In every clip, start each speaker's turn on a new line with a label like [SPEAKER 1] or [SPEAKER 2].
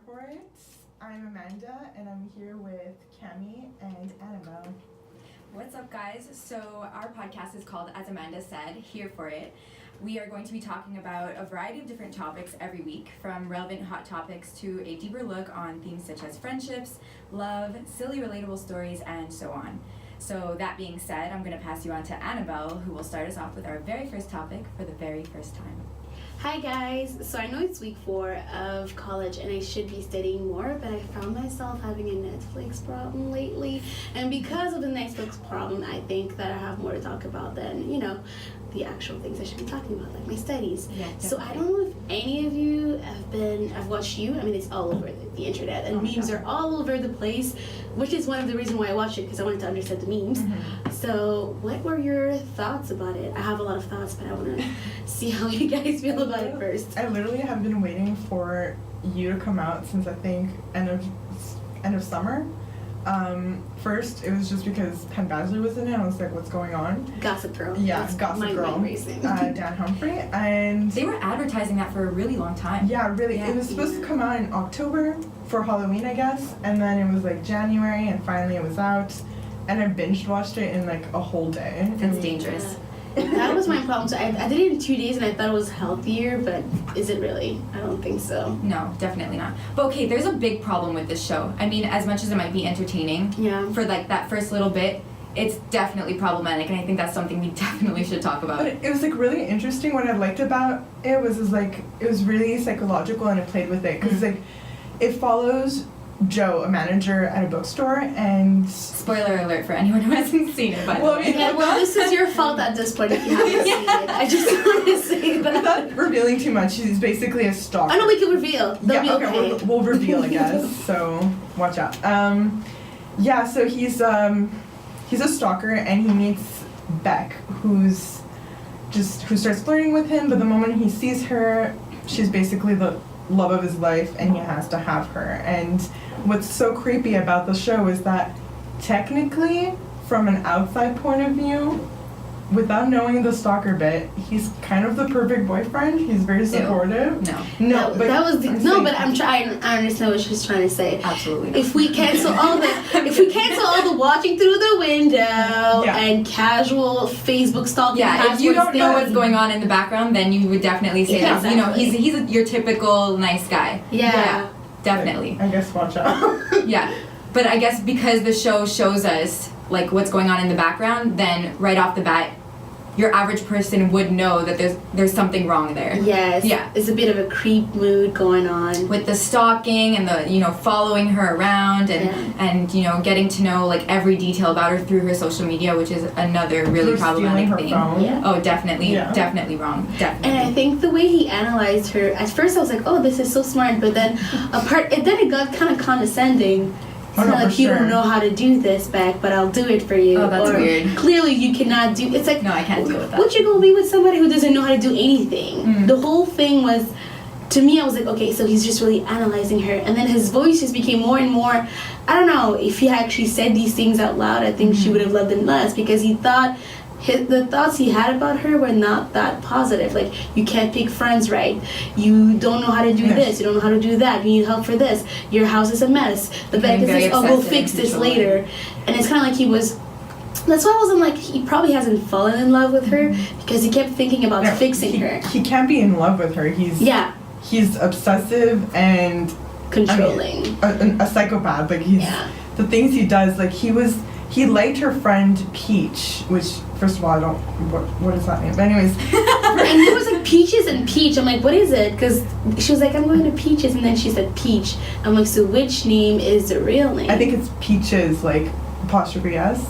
[SPEAKER 1] for it. I'm Amanda, and I'm here with Cami and Annabelle.
[SPEAKER 2] What's up, guys? So our podcast is called As Amanda Said, Here for It. We are going to be talking about a variety of different topics every week, from relevant hot topics to a deeper look on themes such as friendships, love, silly relatable stories, and so on. So that being said, I'm going to pass you on to Annabelle, who will start us off with our very first topic for the very first time.
[SPEAKER 3] Hi guys, so I know it's week 4 of college and I should be studying more, but I found myself having a Netflix problem lately, and because of the Netflix problem, I think that I have more to talk about than, the actual things I should be talking about, like my studies.
[SPEAKER 2] Yeah,
[SPEAKER 3] so I don't know if any of you I've watched You, it's all over the internet, and memes are all over the place, which is one of the reasons why I watched it, because I wanted to understand the memes.
[SPEAKER 2] Mm-hmm.
[SPEAKER 3] So what were your thoughts about it? I have a lot of thoughts, but I want to see how you guys feel about it first.
[SPEAKER 1] I literally have been waiting for You to come out since I think end of summer. First, it was just because Penn Badgley was in it. I was like, what's going on?
[SPEAKER 3] Gossip Girl.
[SPEAKER 1] Yeah,
[SPEAKER 3] That's
[SPEAKER 1] Gossip Girl. Dan Humphrey. And
[SPEAKER 2] They were advertising that for a really long time.
[SPEAKER 1] yeah, really.
[SPEAKER 2] Yeah.
[SPEAKER 1] It was supposed to come out in October for Halloween, I guess. And then it was like January, and finally it was out. And I binge watched it in like a whole day.
[SPEAKER 2] That's dangerous.
[SPEAKER 3] That was my problem. So I did it in 2 days and I thought it was healthier, but is it really? I don't think so.
[SPEAKER 2] No, definitely not. But okay, there's a big problem with this show. As much as it might be entertaining, for like that first little bit, it's definitely problematic, and I think that's something we definitely should talk about.
[SPEAKER 1] But it was like really interesting. What I liked about it was like it was really psychological, and it played with it because like it follows Joe, a manager at a bookstore, and
[SPEAKER 2] spoiler alert for anyone who hasn't seen it, by the way.
[SPEAKER 3] Well, this is your fault at this point if you haven't seen it. I just want to say that.
[SPEAKER 1] Without revealing too much, he's basically a stalker.
[SPEAKER 3] I know we can reveal. They'll be okay.
[SPEAKER 1] We'll reveal, I guess. So watch out. So he's a stalker, and he meets Beck, who starts flirting with him. But the moment he sees her, she's basically the love of his life, and he has to have her. And what's so creepy about the show is that technically, from an outside point of view, without knowing the stalker bit, he's kind of the perfect boyfriend. He's very supportive.
[SPEAKER 3] But I understand what she's trying to say.
[SPEAKER 2] Absolutely not.
[SPEAKER 3] If we cancel all the watching through the window and casual Facebook stalking,
[SPEAKER 2] if you don't know what's going on in the background, then you would definitely say that.
[SPEAKER 3] Exactly.
[SPEAKER 2] He's your typical nice guy.
[SPEAKER 3] Yeah,
[SPEAKER 2] definitely.
[SPEAKER 1] I guess watch out.
[SPEAKER 2] Yeah, but I guess because the show shows us like what's going on in the background, then right off the bat, your average person would know that there's something wrong there.
[SPEAKER 3] Yes.
[SPEAKER 2] Yeah.
[SPEAKER 3] There's a bit of a creep mood going on
[SPEAKER 2] with the stalking and the following her around and getting to know like every detail about her through her social media, which is another really problematic thing.
[SPEAKER 1] Phone.
[SPEAKER 3] Yeah.
[SPEAKER 2] Oh, definitely wrong. Definitely.
[SPEAKER 3] And I think the way he analyzed her, at first I was like, oh, this is so smart, but then it got kind of condescending. It's not like you don't know how to do this, Beck, but I'll do it for you.
[SPEAKER 2] Oh, that's weird.
[SPEAKER 3] Clearly you cannot do. It's like,
[SPEAKER 2] no, I can't deal with that.
[SPEAKER 3] What you gonna be with somebody who doesn't know how to do anything? The whole thing was, to me, I was like, okay, so he's just really analyzing her, and then his voice just became more and more. I don't know if he actually said these things out loud. I think she would have loved them less, because he thought. The thoughts he had about her were not that positive. Like, you can't pick friends right. You don't know how to do this. You don't know how to do that. You need help for this. Your house is a mess. The bed is this. Oh, we'll fix this later. And it's kind of like he was... That's why I wasn't like... He probably hasn't fallen in love with her, because he kept thinking about fixing her.
[SPEAKER 1] He can't be in love with her. He's obsessive and...
[SPEAKER 3] Controlling.
[SPEAKER 1] A psychopath. Like, the things he does, like, he liked her friend Peach, which, first of all, I don't... What is that name? But anyways...
[SPEAKER 3] And there was like Peaches and Peach. I'm like, what is it? Because she was like, I'm going to Peaches, and then she said Peach. I'm like, so which name is the real name?
[SPEAKER 1] I think it's Peaches, like, apostrophe S.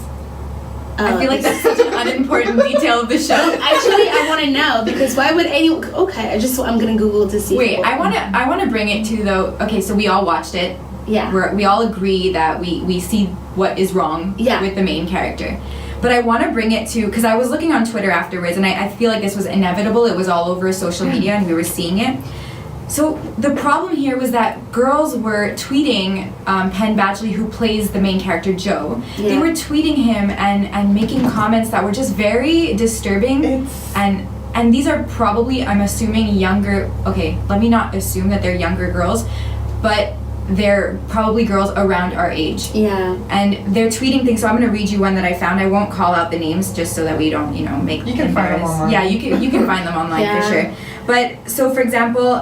[SPEAKER 2] I feel like that's such an unimportant detail of the show.
[SPEAKER 3] Actually, I want to know, because why would anyone... Okay, I'm going to Google to see.
[SPEAKER 2] Wait, I want to bring it to, though... Okay, so we all watched it.
[SPEAKER 3] Yeah.
[SPEAKER 2] We all agree that we see what is wrong with the main character. But I want to bring it to... Because I was looking on Twitter afterwards, and I feel like this was inevitable. It was all over social media, and we were seeing it. So the problem here was that girls were tweeting Penn Badgley, who plays the main character, Joe. Yeah. They were tweeting him and making comments that were just very disturbing. And these are probably, I'm assuming, younger... Okay, let me not assume that they're younger girls, but they're probably girls around our age.
[SPEAKER 3] Yeah.
[SPEAKER 2] And they're tweeting things. So I'm going to read you one that I found. I won't call out the names just so that we don't, make
[SPEAKER 1] You can find them online.
[SPEAKER 2] Yeah, you can find them online for sure. But so for example,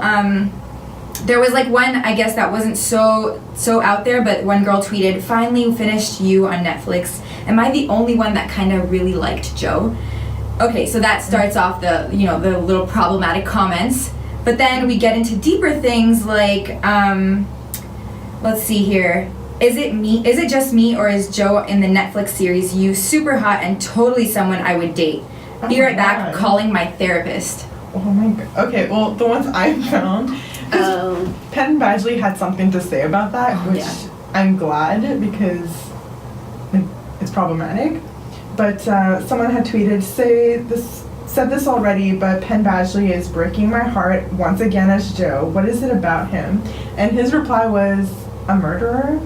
[SPEAKER 2] there was like one, I guess, that wasn't so out there, but one girl tweeted, "Finally finished You on Netflix. Am I the only one that kind of really liked Joe?" Okay, so that starts off the the little problematic comments. But then we get into deeper things like, let's see here. Is it just me, or is Joe in the Netflix series You super hot and totally someone I would date? Be right back, calling my therapist.
[SPEAKER 1] Oh my god. Okay, well, the ones I found, Penn Badgley had something to say about that, which I'm glad, because it's problematic. But someone had tweeted, said this already, but Penn Badgley is breaking my heart once again as Joe. What is it about him? And his reply was, a murderer?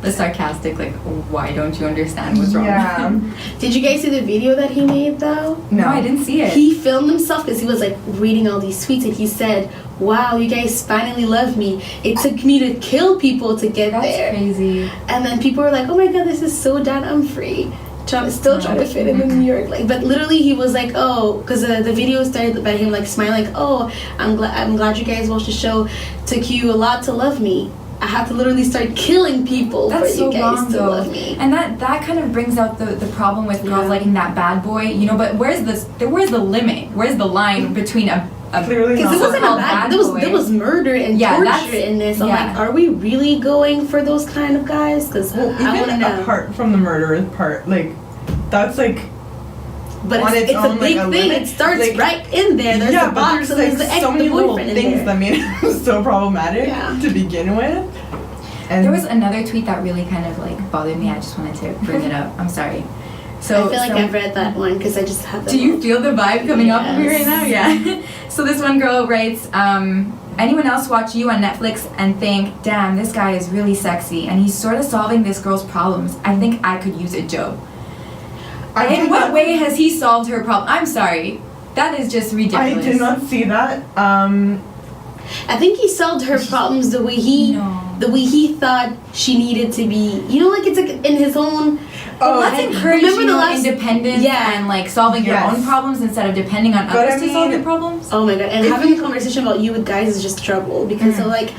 [SPEAKER 2] The sarcastic, like, why don't you understand what's wrong?
[SPEAKER 1] Yeah.
[SPEAKER 3] Did you guys see the video that he made though?
[SPEAKER 2] No, I didn't see it.
[SPEAKER 3] He filmed himself because he was like reading all these tweets, and he said, "Wow, you guys finally love me. It took me to kill people to get there."
[SPEAKER 2] That's crazy.
[SPEAKER 3] And then people were like, "Oh my god, this is so Dan Humphrey." Still trying to fit in New York, but literally he was like, "Oh," because the video started by him like smiling, like, "Oh, I'm glad you guys watched the show. Took you a lot to love me. I have to literally start killing people for you guys to love me."
[SPEAKER 2] And that kind of brings out the problem with girls liking that bad boy, But where's the limit? Where's the line between a
[SPEAKER 1] clearly
[SPEAKER 3] because it wasn't a bad. There was murder and torture in this. I'm like, are we really going for those kind of guys? Because I want to know.
[SPEAKER 1] Apart from the murder part, like, that's like.
[SPEAKER 3] But it's a big thing. It starts right in there. There's a box, and there's the
[SPEAKER 1] so many little
[SPEAKER 3] boyfriend
[SPEAKER 1] things that made it so problematic to begin with. And
[SPEAKER 2] there was another tweet that really kind of like bothered me. I just wanted to bring it up. I'm sorry. So
[SPEAKER 3] I feel like I've read that one because I just have.
[SPEAKER 2] Do you feel the vibe coming up for me right now? Yeah. So this one girl writes, anyone else watch You on Netflix and think, damn, this guy is really sexy and he's sort of solving this girl's problems. I think I could use a Joe. In what way has he solved her problem? I'm sorry. That is just ridiculous.
[SPEAKER 1] I did not see that.
[SPEAKER 3] I think he solved her problems the way he thought she needed to be. Like it's like in his own.
[SPEAKER 2] Let's encourage independence and like solving your own problems instead of depending on others to solve your problems.
[SPEAKER 3] Oh my god! And having a conversation about you with guys is just trouble because they're like,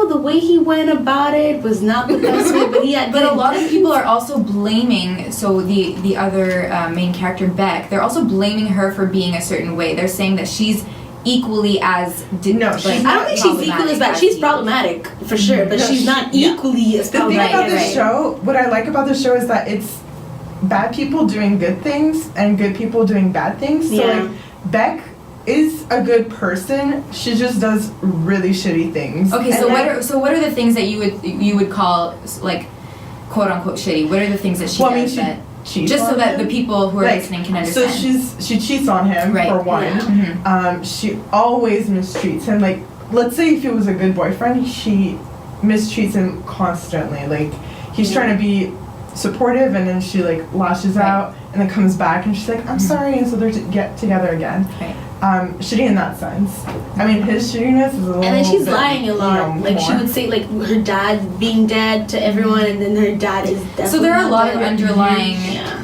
[SPEAKER 3] the way he went about it was not the best way, but he had.
[SPEAKER 2] But a lot of people are also blaming. So the other main character, Beck, they're also blaming her for being a certain way. They're saying that she's equally as
[SPEAKER 3] I don't think she's equally as bad. She's problematic for sure, but she's not equally as problematic.
[SPEAKER 1] The thing about this show, what I like about the show is that it's bad people doing good things and good people doing bad things. So like Beck is a good person. She just does really shitty things.
[SPEAKER 2] Okay, so what are the things that you would call like quote unquote shitty? What are the things that she does that? Just so that the people who are listening can understand.
[SPEAKER 1] So she cheats on him for one.
[SPEAKER 2] Yeah.
[SPEAKER 1] She always mistreats him. Like, let's say if he was a good boyfriend, she mistreats him constantly. Like, he's trying to be supportive, and then she like lashes out, and then comes back, and she's like, "I'm sorry," and so they're get together again.
[SPEAKER 2] Right.
[SPEAKER 1] Shitty in that sense. I mean, his shittiness is a little.
[SPEAKER 3] And then she's lying a lot. Like she would say, like her dad being dead to everyone, and then her dad is definitely.
[SPEAKER 2] So there are a lot of underlying.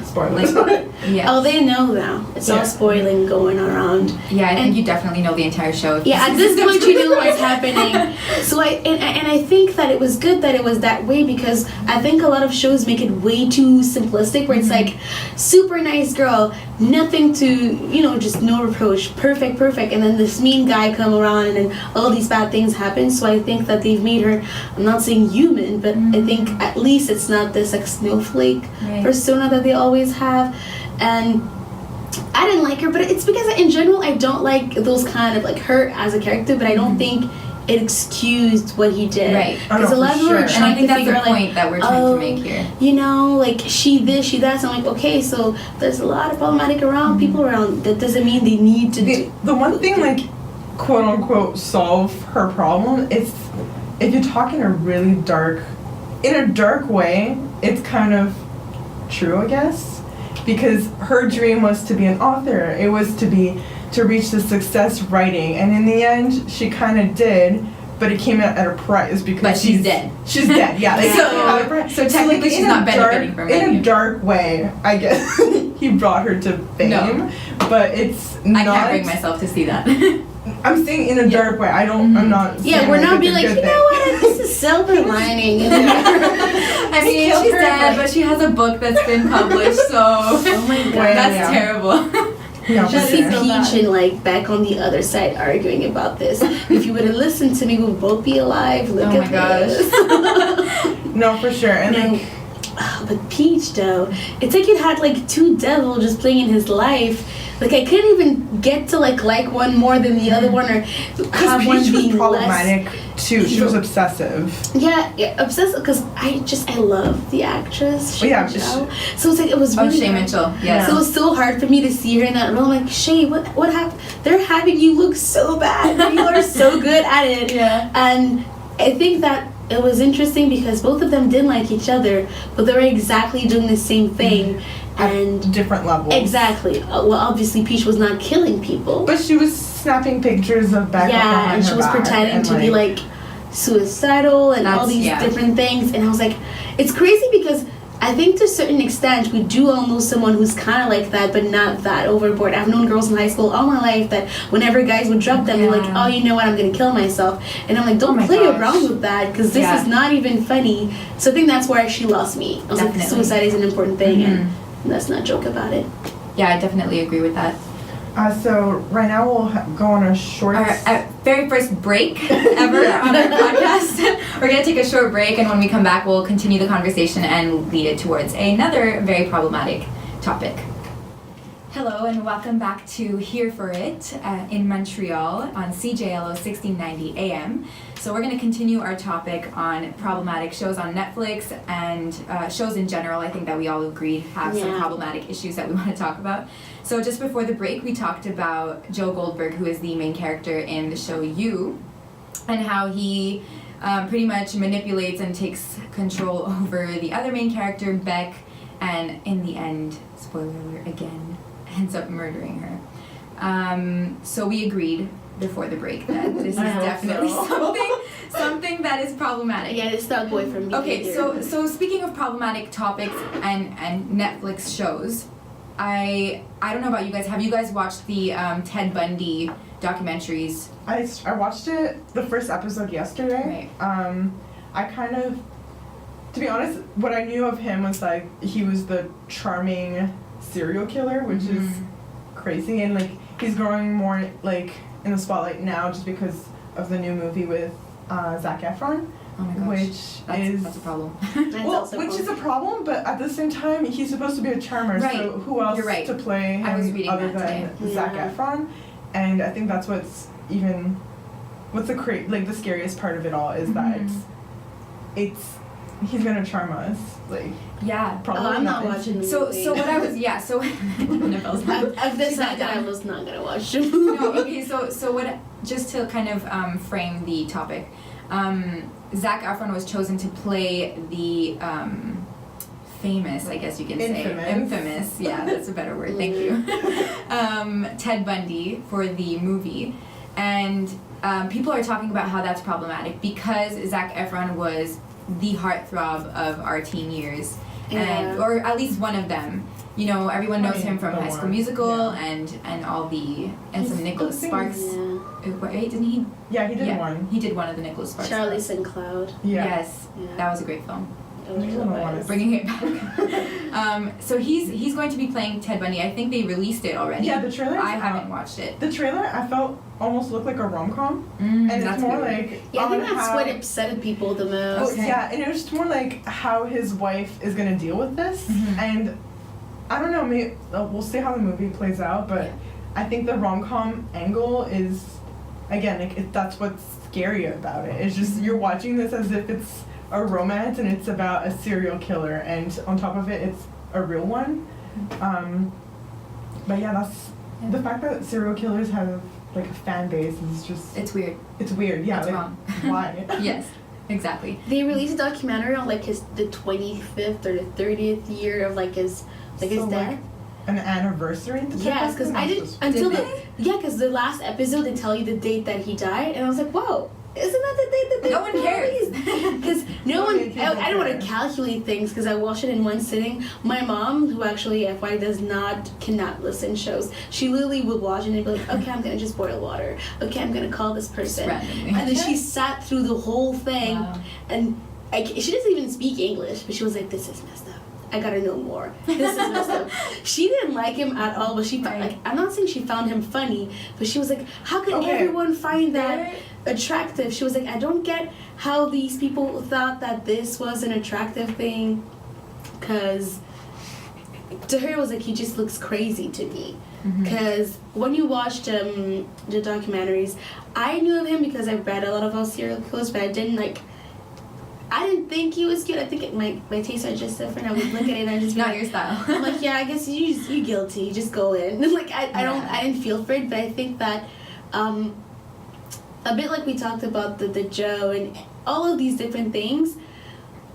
[SPEAKER 1] Spoilers.
[SPEAKER 3] Oh, they know now. It's all spoiling going around.
[SPEAKER 2] Yeah, I think you definitely know the entire show.
[SPEAKER 3] Yeah, at this point you know what's happening. So I think that it was good that it was that way because I think a lot of shows make it way too simplistic where it's like super nice girl, nothing to just no reproach, perfect, and then this mean guy come around and then all these bad things happen. So I think that they've made her, I'm not saying human, but I think at least it's not this like snowflake persona that they always have. And I didn't like her, but it's because in general I don't like those kind of like her as a character, but I don't think it excused what he did.
[SPEAKER 2] Right.
[SPEAKER 3] Because a lot of people are
[SPEAKER 2] and I
[SPEAKER 3] trying
[SPEAKER 2] think
[SPEAKER 3] to
[SPEAKER 2] that's
[SPEAKER 3] figure
[SPEAKER 2] the
[SPEAKER 3] out
[SPEAKER 2] point that we're trying to make here.
[SPEAKER 3] Like she this, she that. So I'm like, okay, so there's a lot of problematic people around. That doesn't mean they need to
[SPEAKER 1] the one thing like quote unquote solve her problem is if you talk in a really dark way, it's kind of true, I guess. Because her dream was to be an author. It was to reach the success writing, and in the end, she kind of did. but it came at a price because
[SPEAKER 2] But she's dead.
[SPEAKER 1] She's dead. Yeah.
[SPEAKER 2] So technically, she's not benefiting from it.
[SPEAKER 1] In a dark way, I guess he brought her to fame.
[SPEAKER 2] No.
[SPEAKER 1] But it's
[SPEAKER 2] I
[SPEAKER 1] not.
[SPEAKER 2] can't bring myself to see that.
[SPEAKER 1] I'm saying in a dark way. I don't. I'm not.
[SPEAKER 3] Yeah, we're not being like, you know what? This is silver lining.
[SPEAKER 2] I mean, she's dead, but she has a book that's been published, so
[SPEAKER 3] Oh my god.
[SPEAKER 2] that's terrible.
[SPEAKER 1] No,
[SPEAKER 3] Just
[SPEAKER 1] for
[SPEAKER 3] see
[SPEAKER 1] sure.
[SPEAKER 3] Peach and like back on the other side arguing about this. If you would have listened to me, we'd both be alive. Look
[SPEAKER 2] Oh
[SPEAKER 3] at
[SPEAKER 2] my
[SPEAKER 3] this.
[SPEAKER 1] No, for sure. And
[SPEAKER 3] No.
[SPEAKER 1] like,
[SPEAKER 3] But Peach though, it's like you had like two devils just playing in his life. Like I couldn't even get to like one more than the other one, or have one
[SPEAKER 1] Peach was
[SPEAKER 3] being
[SPEAKER 1] problematic
[SPEAKER 3] less.
[SPEAKER 1] too. She was obsessive.
[SPEAKER 3] Yeah, obsessed because I love the actress. Shay
[SPEAKER 1] Yeah,
[SPEAKER 3] Mitchell. So it's like it was really
[SPEAKER 2] Shay
[SPEAKER 3] hard.
[SPEAKER 2] Mitchell, yes.
[SPEAKER 3] So it was so hard for me to see her in that role. I'm like, Shay, what happened? They're having you look so bad. You are so good at it.
[SPEAKER 2] Yeah.
[SPEAKER 3] And I think that it was interesting because both of them didn't like each other, but they were exactly doing the same thing. And
[SPEAKER 1] Different levels.
[SPEAKER 3] exactly. Well, obviously, Peach was not killing people.
[SPEAKER 1] But she was snapping pictures of Becca.
[SPEAKER 3] Yeah, and she was pretending to be like suicidal and all these different things. And I was like, it's crazy because I think to a certain extent we do all know someone who's kind of like that, but not that overboard. I've known girls in high school all my life that whenever guys would drop them, they're like, oh, you know what, I'm gonna kill myself. And I'm like, don't play around with that because this is not even funny. So I think that's where she lost me. I was like, suicide is an important thing, and let's not joke about it.
[SPEAKER 2] Yeah, I definitely agree with that.
[SPEAKER 1] So right now we'll go on a short.
[SPEAKER 2] Our very first break ever on our podcast. We're going to take a short break, and when we come back, we'll continue the conversation and lead it towards another very problematic topic. Hello, and welcome back to Here for It in Montreal on CJLO 1690 AM. So we're going to continue our topic on problematic shows on Netflix and shows in general. I think that we all agreed have some problematic issues that we want to talk about. So just before the break, we talked about Joe Goldberg, who is the main character in the show You, and how he pretty much manipulates and takes control over the other main character, Beck, and in the end, spoiler alert again, ends up murdering her. So we agreed before the break that this is definitely something that is problematic.
[SPEAKER 3] Yeah, it's not boyfriend behavior.
[SPEAKER 2] Okay, so speaking of problematic topics and Netflix shows, I don't know about you guys. Have you guys watched the Ted Bundy documentaries?
[SPEAKER 1] I watched it, the first episode yesterday.
[SPEAKER 2] Right.
[SPEAKER 1] I kind of, to be honest, what I knew of him was like he was the charming serial killer, which is crazy, and like he's growing more like in the spotlight now just because of the new movie with Zac Efron.
[SPEAKER 2] Oh my gosh.
[SPEAKER 1] Which
[SPEAKER 2] that's a problem.
[SPEAKER 1] Which is a problem, but at the same time, he's supposed to be a charmer, so who else to play him other than Zac Efron? And I think that's what's the scariest part of it all is that it's he's gonna charm us, like probably.
[SPEAKER 3] I'm not watching the movie.
[SPEAKER 2] So what I was Annabelle's not.
[SPEAKER 3] I've decided that I was not gonna watch the movie.
[SPEAKER 2] No, okay. So what? Just to kind of frame the topic. Zac Efron was chosen to play the famous, I guess you can say, infamous. Yeah, that's a better word. Thank you. Ted Bundy for the movie, and people are talking about how that's problematic because Zac Efron was the heartthrob of our teen years, or at least one of them. You know, everyone knows him from High School Musical and some Nicholas Sparks. Wait, didn't he?
[SPEAKER 1] Yeah, he did one.
[SPEAKER 2] He did one of the Nicholas Sparks.
[SPEAKER 3] Charlie St. Cloud.
[SPEAKER 1] Yeah.
[SPEAKER 2] Yes, that was a great film.
[SPEAKER 1] Bringing
[SPEAKER 2] it back. So he's going to be playing Ted Bundy. I think they released it already.
[SPEAKER 1] Yeah, the trailer.
[SPEAKER 2] I haven't watched it.
[SPEAKER 1] The trailer I felt almost looked like a rom-com, and it's more like
[SPEAKER 3] I think that's what upset people the most.
[SPEAKER 1] Yeah, and it was just more like how his wife is gonna deal with this, and I don't know. Maybe we'll see how the movie plays out, but I think the rom-com angle is again that's what's scary about it. It's just you're watching this as if it's a romance and it's about a serial killer, and on top of it it's a real one. But yeah, that's the fact that serial killers have like a fan base is just
[SPEAKER 2] it's weird.
[SPEAKER 1] It's weird. Yeah,
[SPEAKER 2] it's
[SPEAKER 1] like,
[SPEAKER 2] wrong.
[SPEAKER 1] Why?
[SPEAKER 2] Yes, exactly.
[SPEAKER 3] They released a documentary on like the 25th or the 30th year of like his death.
[SPEAKER 1] Like an anniversary.
[SPEAKER 3] Yes, because I didn't because the last episode they tell you the date that he died, and I was like, whoa. isn't that the thing that they
[SPEAKER 2] No one cares.
[SPEAKER 3] Because no one, I don't want to calculate things because I watched it in one sitting. My mom, who actually FY cannot listen shows, she literally would watch it and be like, okay, I'm gonna just boil water. Okay, I'm gonna call this person.
[SPEAKER 2] Randomly.
[SPEAKER 3] And then she sat through the whole thing,
[SPEAKER 2] Wow.
[SPEAKER 3] and she doesn't even speak English, but she was like, this is messed up. I gotta know more. This is messed up. She didn't like him at all, but she
[SPEAKER 2] Right.
[SPEAKER 3] I'm not saying she found him funny, but she was like, how could everyone find that attractive? She was like, I don't get how these people thought that this was an attractive thing, because to her it was like, he just looks crazy to me. Because when you watched the documentaries, I knew of him because I read a lot about serial killers, but I didn't think he was cute. I think my tastes are just different. I would look at it and I just be
[SPEAKER 2] Not
[SPEAKER 3] like,
[SPEAKER 2] your style.
[SPEAKER 3] I'm like, yeah, I guess you guilty. Just go in. Like I didn't feel for it, but I think that a bit like we talked about the Joe and all of these different things.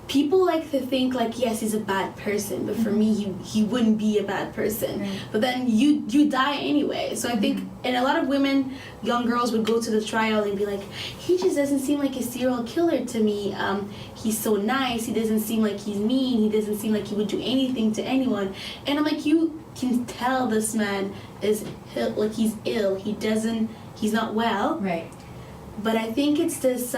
[SPEAKER 3] People like to think like, yes, he's a bad person, but for me, he wouldn't be a bad person.
[SPEAKER 2] Right.
[SPEAKER 3] But then you die anyway. So I think, and a lot of women, young girls would go to the trial and be like, he just doesn't seem like a serial killer to me. He's so nice. He doesn't seem like he's mean. He doesn't seem like he would do anything to anyone. And I'm like, you can tell this man is like he's ill. He's not well.
[SPEAKER 2] Right.
[SPEAKER 3] But I think it's this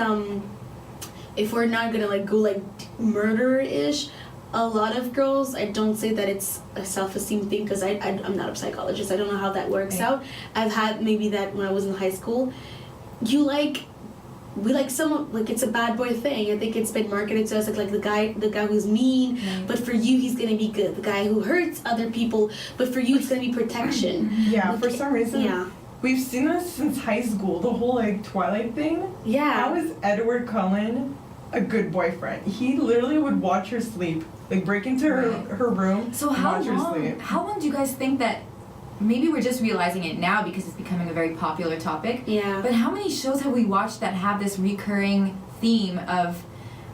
[SPEAKER 3] if we're not gonna like go like murder-ish, a lot of girls, I don't say that it's a self-esteem thing because I'm not a psychologist. I don't know how that works out. I've had maybe that when I was in high school. We like someone, like it's a bad boy thing. I think it's been marketed to us like the guy who's mean, but for you he's gonna be good. The guy who hurts other people, but for you it's gonna be protection.
[SPEAKER 1] Yeah,
[SPEAKER 3] like,
[SPEAKER 1] for some reason.
[SPEAKER 3] Yeah.
[SPEAKER 1] We've seen this since high school, the whole like Twilight thing.
[SPEAKER 3] Yeah.
[SPEAKER 1] How is Edward Cullen a good boyfriend? He literally would watch her sleep, like break into her room.
[SPEAKER 2] So
[SPEAKER 1] and watch her sleep.
[SPEAKER 2] how long do you guys think that? Maybe we're just realizing it now because it's becoming a very popular topic.
[SPEAKER 3] Yeah.
[SPEAKER 2] But how many shows have we watched that have this recurring theme of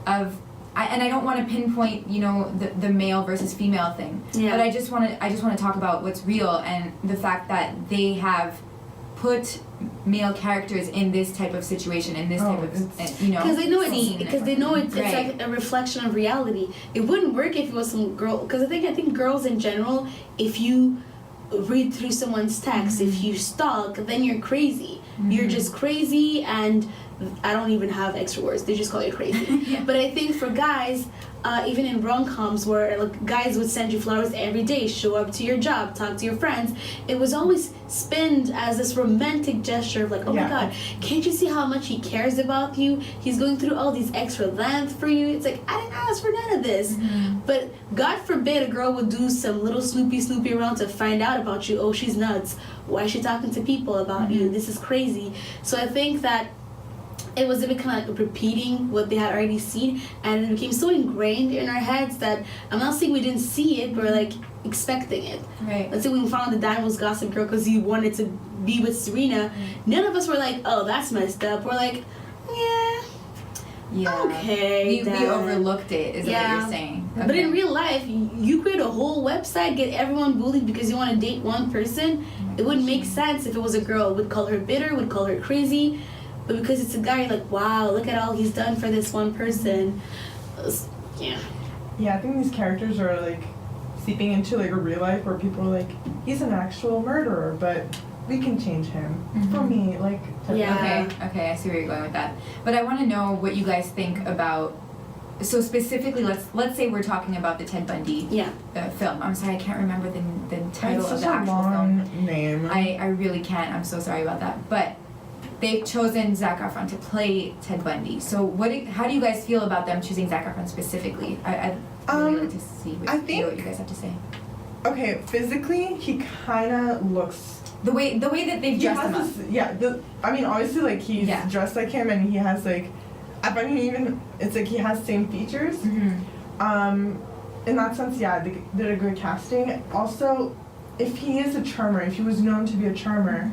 [SPEAKER 2] and I don't want to pinpoint, the male versus female thing.
[SPEAKER 3] Yeah.
[SPEAKER 2] But I just want to talk about what's real and the fact that they have put male characters in this type of situation, in this type of
[SPEAKER 3] because they know it's
[SPEAKER 2] Right.
[SPEAKER 3] like a reflection of reality. It wouldn't work if it was some girl, because I think girls in general, if you read through someone's text, if you stalk, then you're crazy. You're just crazy, and I don't even have extra words. They just call you crazy. But I think for guys, even in rom-coms where like guys would send you flowers every day, show up to your job, talk to your friends, it was always spinned as this romantic gesture of like, oh my god, can't you see how much he cares about you? He's going through all these extra length for you. It's like, I didn't ask for none of this. But God forbid a girl would do some little snoopy around to find out about you. Oh, she's nuts. Why is she talking to people about you? This is crazy. So I think that it was a bit kind of like repeating what they had already seen, and it became so ingrained in our heads that I'm not saying we didn't see it, but we're like expecting it.
[SPEAKER 2] Right.
[SPEAKER 3] Let's say when we found the Diamond was Gossip Girl because he wanted to be with Serena, none of us were like, oh, that's messed up. We're like,
[SPEAKER 2] Yeah.
[SPEAKER 3] okay.
[SPEAKER 2] We overlooked it, is what you're saying. Okay.
[SPEAKER 3] But in real life, you create a whole website, get everyone bullied because you want to date one person. It wouldn't make sense if it was a girl. Would call her bitter, would call her crazy. But because it's a guy, you're like, wow, look at all he's done for this one person. Yeah,
[SPEAKER 1] I think these characters are like seeping into like a real life where people are like, he's an actual murderer, but we can change him. For me, like.
[SPEAKER 2] Okay, I see where you're going with that. But I want to know what you guys think about. So specifically, let's say we're talking about the Ted Bundy film. I'm sorry, I can't remember the title of the actual film.
[SPEAKER 1] It's such a long name.
[SPEAKER 2] I really can't. I'm so sorry about that. But they've chosen Zac Efron to play Ted Bundy. So how do you guys feel about them choosing Zac Efron specifically? I'd really like to see what you guys have to say.
[SPEAKER 1] Okay, physically, he kind of looks.
[SPEAKER 2] The way that they've dressed him up.
[SPEAKER 1] Obviously, like he's dressed like him, and he has like, it's like he has same features. In that sense, they did a good casting. Also, if he is a charmer, if he was known to be a charmer,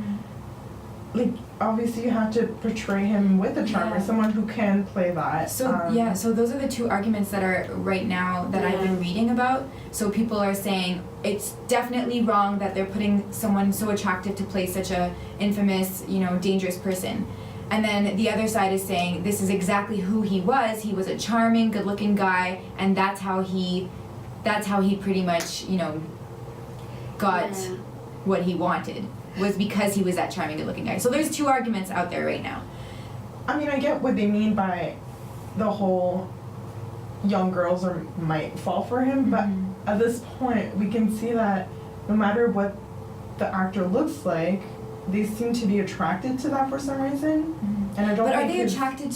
[SPEAKER 1] like obviously you have to portray him with a charmer, someone who can play that.
[SPEAKER 2] So so those are the two arguments that are right now that I've been reading about. So people are saying it's definitely wrong that they're putting someone so attractive to play such a infamous, dangerous person. And then the other side is saying this is exactly who he was. He was a charming, good-looking guy, and that's how he pretty much, you know, got what he wanted, was because he was that charming, good-looking guy. So there's two arguments out there right now.
[SPEAKER 1] I mean, I get what they mean by the whole young girls might fall for him, but at this point, we can see that no matter what the actor looks like, they seem to be attracted to that for some reason. And I don't.
[SPEAKER 2] But
[SPEAKER 1] think
[SPEAKER 2] are they attracted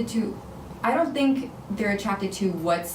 [SPEAKER 2] to? I don't think they're attracted to what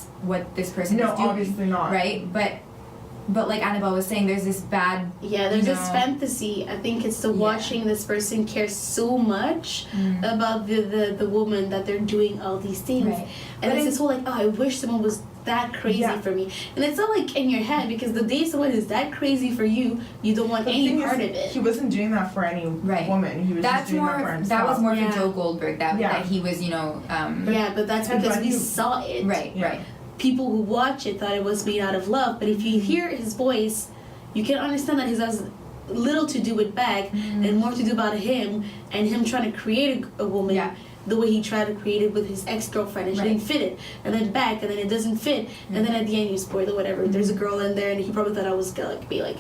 [SPEAKER 2] this person is doing.
[SPEAKER 1] No, obviously not.
[SPEAKER 2] Right, but like Annabelle was saying, there's this bad.
[SPEAKER 3] Yeah, there's this fantasy. I think it's the watching this person care so much about the woman that they're doing all these things, and but it's this whole like, oh, I wish someone was that crazy for me, and it's not like in your head, because the day someone is that crazy for you, you don't want any part of it.
[SPEAKER 1] He wasn't doing that for any woman. He was just doing that for himself.
[SPEAKER 2] That was more for Joe Goldberg. That he was, you know.
[SPEAKER 3] But that's because we saw it.
[SPEAKER 2] Right.
[SPEAKER 3] People who watch it thought it was made out of love, but if you hear his voice, you can understand that he has little to do with Beck and more to do about him and him trying to create a woman the way he tried to create it with his ex-girlfriend, and she didn't fit it, and then Beck, and then it doesn't fit, and then at the end you spoil or whatever, there's a girl in there, and he probably thought I was gonna be like,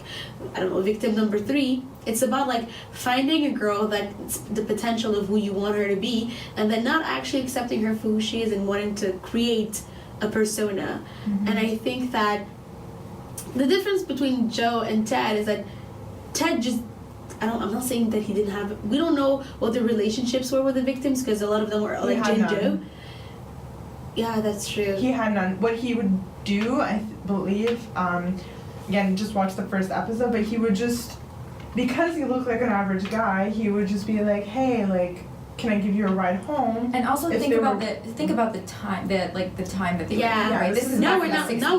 [SPEAKER 3] I don't know, victim number 3. It's about like finding a girl that's the potential of who you want her to be, and then not actually accepting her for who she is and wanting to create a persona. And I think that the difference between Joe and Ted is that Ted just, I'm not saying that he didn't have, we don't know what the relationships were with the victims, because a lot of them were like Jen Joe. Yeah, that's true.
[SPEAKER 1] He had none. What he would do, I believe, again, just watch the first episode, but he would just, because he looked like an average guy, he would just be like, hey, like, can I give you a ride home?
[SPEAKER 2] And also think about the time that they were in, right? This is
[SPEAKER 3] now we're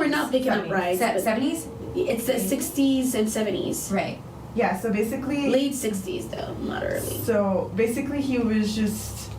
[SPEAKER 3] not picking 70s. Up rides.
[SPEAKER 2] 70s?
[SPEAKER 3] It's the 60s and 70s.
[SPEAKER 2] Right.
[SPEAKER 1] Yeah, so basically
[SPEAKER 3] late 60s though, not early.
[SPEAKER 1] So basically he was just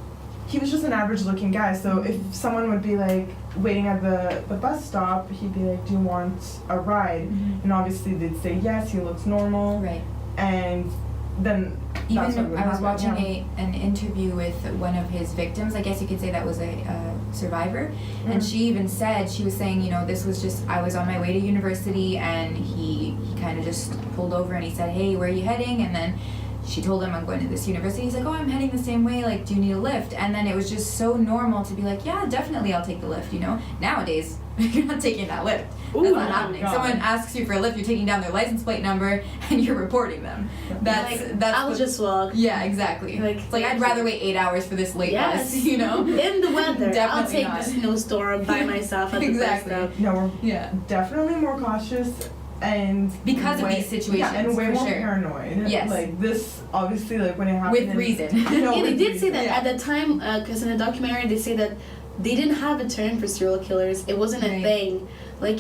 [SPEAKER 1] an average looking guy. So if someone would be like waiting at the bus stop, he'd be like, do you want a ride? And obviously they'd say yes, he looks normal.
[SPEAKER 2] Right.
[SPEAKER 1] And then
[SPEAKER 2] even I was watching an interview with one of his victims. I guess you could say that was a survivor, and she even said, she was saying, you know, this was just, I was on my way to university, and he kind of just pulled over and he said, hey, where are you heading? And then she told him, I'm going to this university. He's like, oh, I'm heading the same way, like, do you need a lift? And then it was just so normal to be like, yeah, definitely, I'll take the lift, you know. Nowadays, you're not taking that lift. That's not happening. God. Someone asks you for a lift, you're taking down their license plate number and you're reporting them. That's
[SPEAKER 3] I'll just walk.
[SPEAKER 2] Yeah, exactly. Like I'd rather wait 8 hours for this late bus, you know?
[SPEAKER 3] In the weather. I'll take the snowstorm by myself at the bus stop.
[SPEAKER 1] No, we're definitely more cautious, and
[SPEAKER 2] because of these situations,
[SPEAKER 1] and way more
[SPEAKER 2] sure.
[SPEAKER 1] paranoid.
[SPEAKER 2] Yes,
[SPEAKER 1] like this, obviously, like when it happened
[SPEAKER 2] with reason.
[SPEAKER 3] They did say that at the time, because in the documentary they say that they didn't have a term for serial killers. It wasn't a thing. Like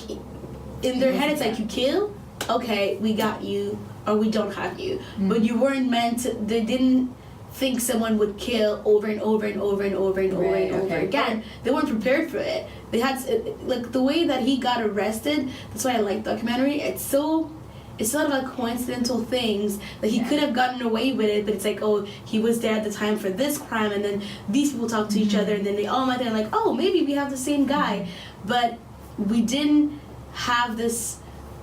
[SPEAKER 3] in their head, it's like, you kill, okay, we got you, or we don't have you. But you weren't meant to, they didn't think someone would kill over and over and over and over and over and over again. They weren't prepared for it. They had, like, the way that he got arrested, that's why I like documentary. It's sort of like coincidental things that he could have gotten away with it, but it's like, oh, he was there at the time for this crime, and then these people talk to each other, and then they all met and like, oh, maybe we have the same guy. But we didn't have this.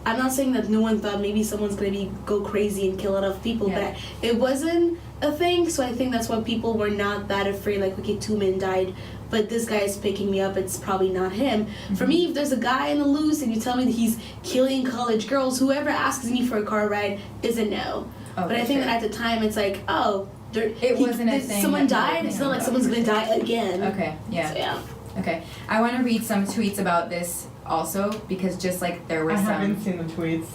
[SPEAKER 3] I'm not saying that no one thought maybe someone's gonna go crazy and kill a lot of people, but it wasn't a thing. So I think that's why people were not that afraid. Like, okay, 2 men died, but this guy is picking me up. It's probably not him. For me, if there's a guy in the loose and you tell me that he's killing college girls, whoever asks me for a car ride is a no. But I think that at the time it's like, oh,
[SPEAKER 2] wasn't a thing.
[SPEAKER 3] Someone died. It's not like someone's gonna die again.
[SPEAKER 2] Okay. Yeah.
[SPEAKER 3] So, yeah.
[SPEAKER 2] Okay. I want to read some tweets about this also, because just like there were some.
[SPEAKER 1] I haven't seen the tweets,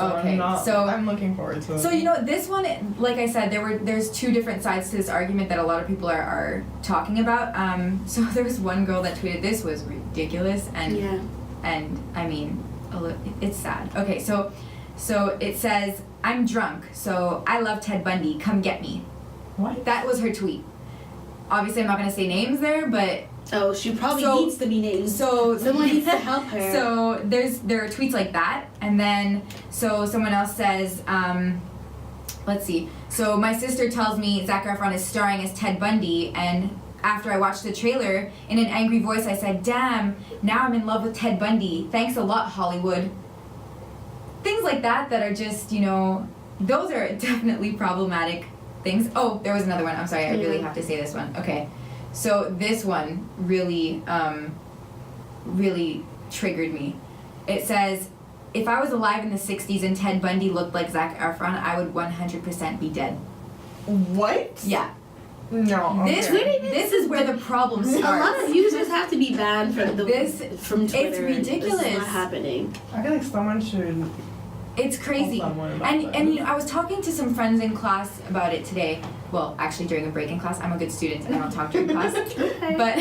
[SPEAKER 1] so I'm looking forward to it.
[SPEAKER 2] So, you know, this one, like I said, there's 2 different sides to this argument that a lot of people are talking about. So there was one girl that tweeted, this was ridiculous, and I mean, it's sad. Okay, so it says, I'm drunk, so I love Ted Bundy, come get me.
[SPEAKER 1] What?
[SPEAKER 2] That was her tweet. Obviously, I'm not going to say names there, but...
[SPEAKER 3] Oh, she probably needs to be named. So someone needs to help her.
[SPEAKER 2] So there are tweets like that, and then so someone else says, let's see. So my sister tells me Zac Efron is starring as Ted Bundy, and after I watched the trailer, in an angry voice I said, "Damn, now I'm in love with Ted Bundy. Thanks a lot, Hollywood." Things like that are just, you know, those are definitely problematic things. Oh, there was another one. I'm sorry, I really have to say this one. Okay. So this one really, really triggered me. It says, if I was alive in the 60s and Ted Bundy looked like Zac Efron, I would 100% be dead.
[SPEAKER 1] What?
[SPEAKER 2] Yeah.
[SPEAKER 1] No. Okay.
[SPEAKER 2] This is where the problem starts.
[SPEAKER 3] A lot of users have to be banned from from Twitter.
[SPEAKER 2] It's ridiculous.
[SPEAKER 3] This is not happening.
[SPEAKER 1] I feel like someone should.
[SPEAKER 2] It's crazy. And you know, I was talking to some friends in class about it today. Well, actually during a break in class. I'm a good student and I don't talk during class.
[SPEAKER 3] Okay.
[SPEAKER 2] But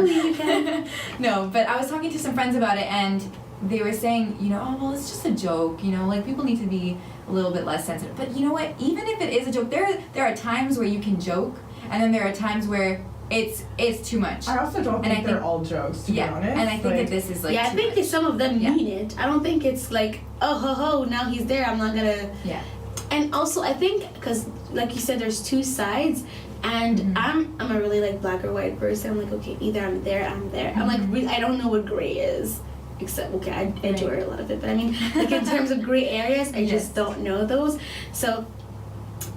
[SPEAKER 3] You can.
[SPEAKER 2] no, but I was talking to some friends about it, and they were saying, you know, oh well, it's just a joke, you know, like people need to be a little bit less sensitive. But you know what? Even if it is a joke, there are times where you can joke, and then there are times where it's too much.
[SPEAKER 1] I also don't think they're all jokes, to be honest.
[SPEAKER 2] And I think that this is like
[SPEAKER 3] I think that some of them mean it. I don't think it's like, oh ho ho, now he's there, I'm not gonna.
[SPEAKER 2] Yeah.
[SPEAKER 3] And also, I think because, like you said, there's two sides, and I'm a really like black or white person. I'm like, okay, either I'm there, I'm there. I'm like, I don't know what gray is, except okay, I enjoy a lot of it, but I mean, like in terms of gray areas, I just don't know those. So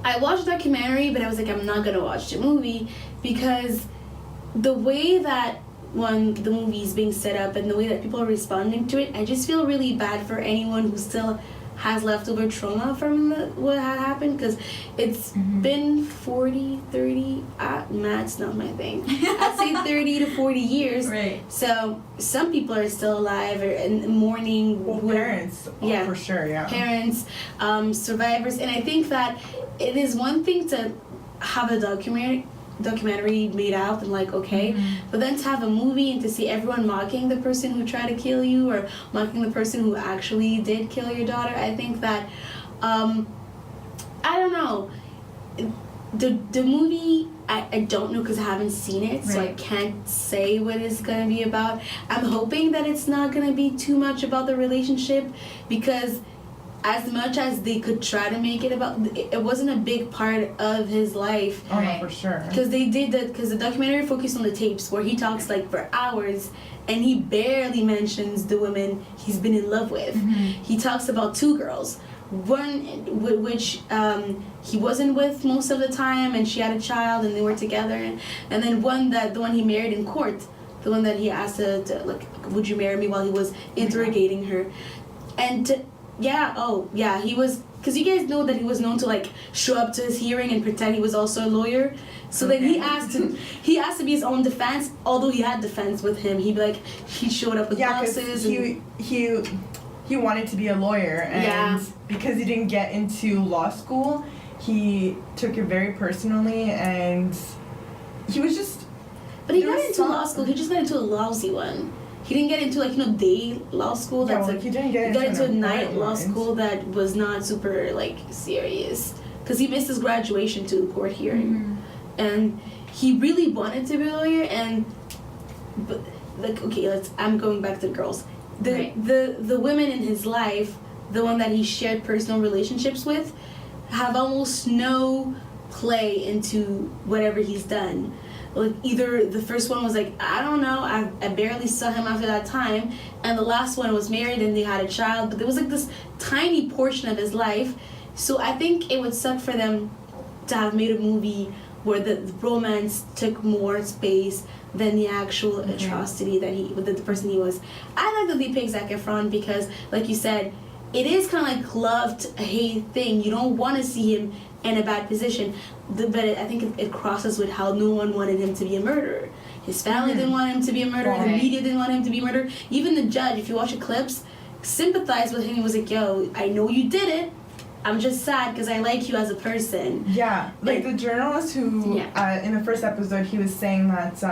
[SPEAKER 3] I watched the documentary, but I was like, I'm not gonna watch the movie because the way that the movie is being set up and the way that people are responding to it, I just feel really bad for anyone who still has leftover trauma from what had happened, because it's been 40, 30, math's not my thing. I'd say 30 to 40 years.
[SPEAKER 2] Right.
[SPEAKER 3] So some people are still alive or in mourning.
[SPEAKER 1] Well, parents, for sure, yeah.
[SPEAKER 3] Parents, survivors, and I think that it is one thing to have a documentary made out and like okay, but then to have a movie and to see everyone mocking the person who tried to kill you or mocking the person who actually did kill your daughter, I think that I don't know, the movie I don't know because I haven't seen it, so I can't say what it's gonna be about. I'm hoping that it's not gonna be too much about the relationship, because as much as they could try to make it about, it wasn't a big part of his life.
[SPEAKER 1] Oh, no, for sure.
[SPEAKER 3] Because the documentary focused on the tapes where he talks like for hours, and he barely mentions the women he's been in love with. He talks about two girls, one which he wasn't with most of the time, and she had a child, and they were together, and then the one he married in court, the one that he asked to like, would you marry me, while he was interrogating her, and. He was, because you guys know that he was known to like show up to his hearing and pretend he was also a lawyer. So then he asked to be his own defense, although he had defense with him. He'd be like, he showed up with boxes.
[SPEAKER 1] He wanted to be a lawyer, and because he didn't get into law school, he took it very personally, and he was just.
[SPEAKER 3] But he got into law school. He just got into a lousy one. He didn't get into like day law school. That's
[SPEAKER 1] he didn't get into
[SPEAKER 3] a night law school that was not super like serious, because he missed his graduation to the court hearing, and he really wanted to be a lawyer. But like okay, I'm going back to the girls. The women in his life, the one that he shared personal relationships with, have almost no play into whatever he's done. Like either the first one was like, I don't know, I barely saw him after that time, and the last one was married and they had a child, but there was like this tiny portion of his life. So I think it would suck for them to have made a movie where the romance took more space than the actual atrocity that the person he was. I like that they picked Zac Efron because, like you said, it is kind of like love to hate thing. You don't want to see him in a bad position, but I think it crosses with how no one wanted him to be a murderer. His family didn't want him to be a murderer. The media didn't want him to be a murderer. Even the judge, if you watch the clips, sympathized with him. He was like, yo, I know you did it. I'm just sad because I like you as a person.
[SPEAKER 1] Yeah, like the journalist who, in the first episode, he was saying that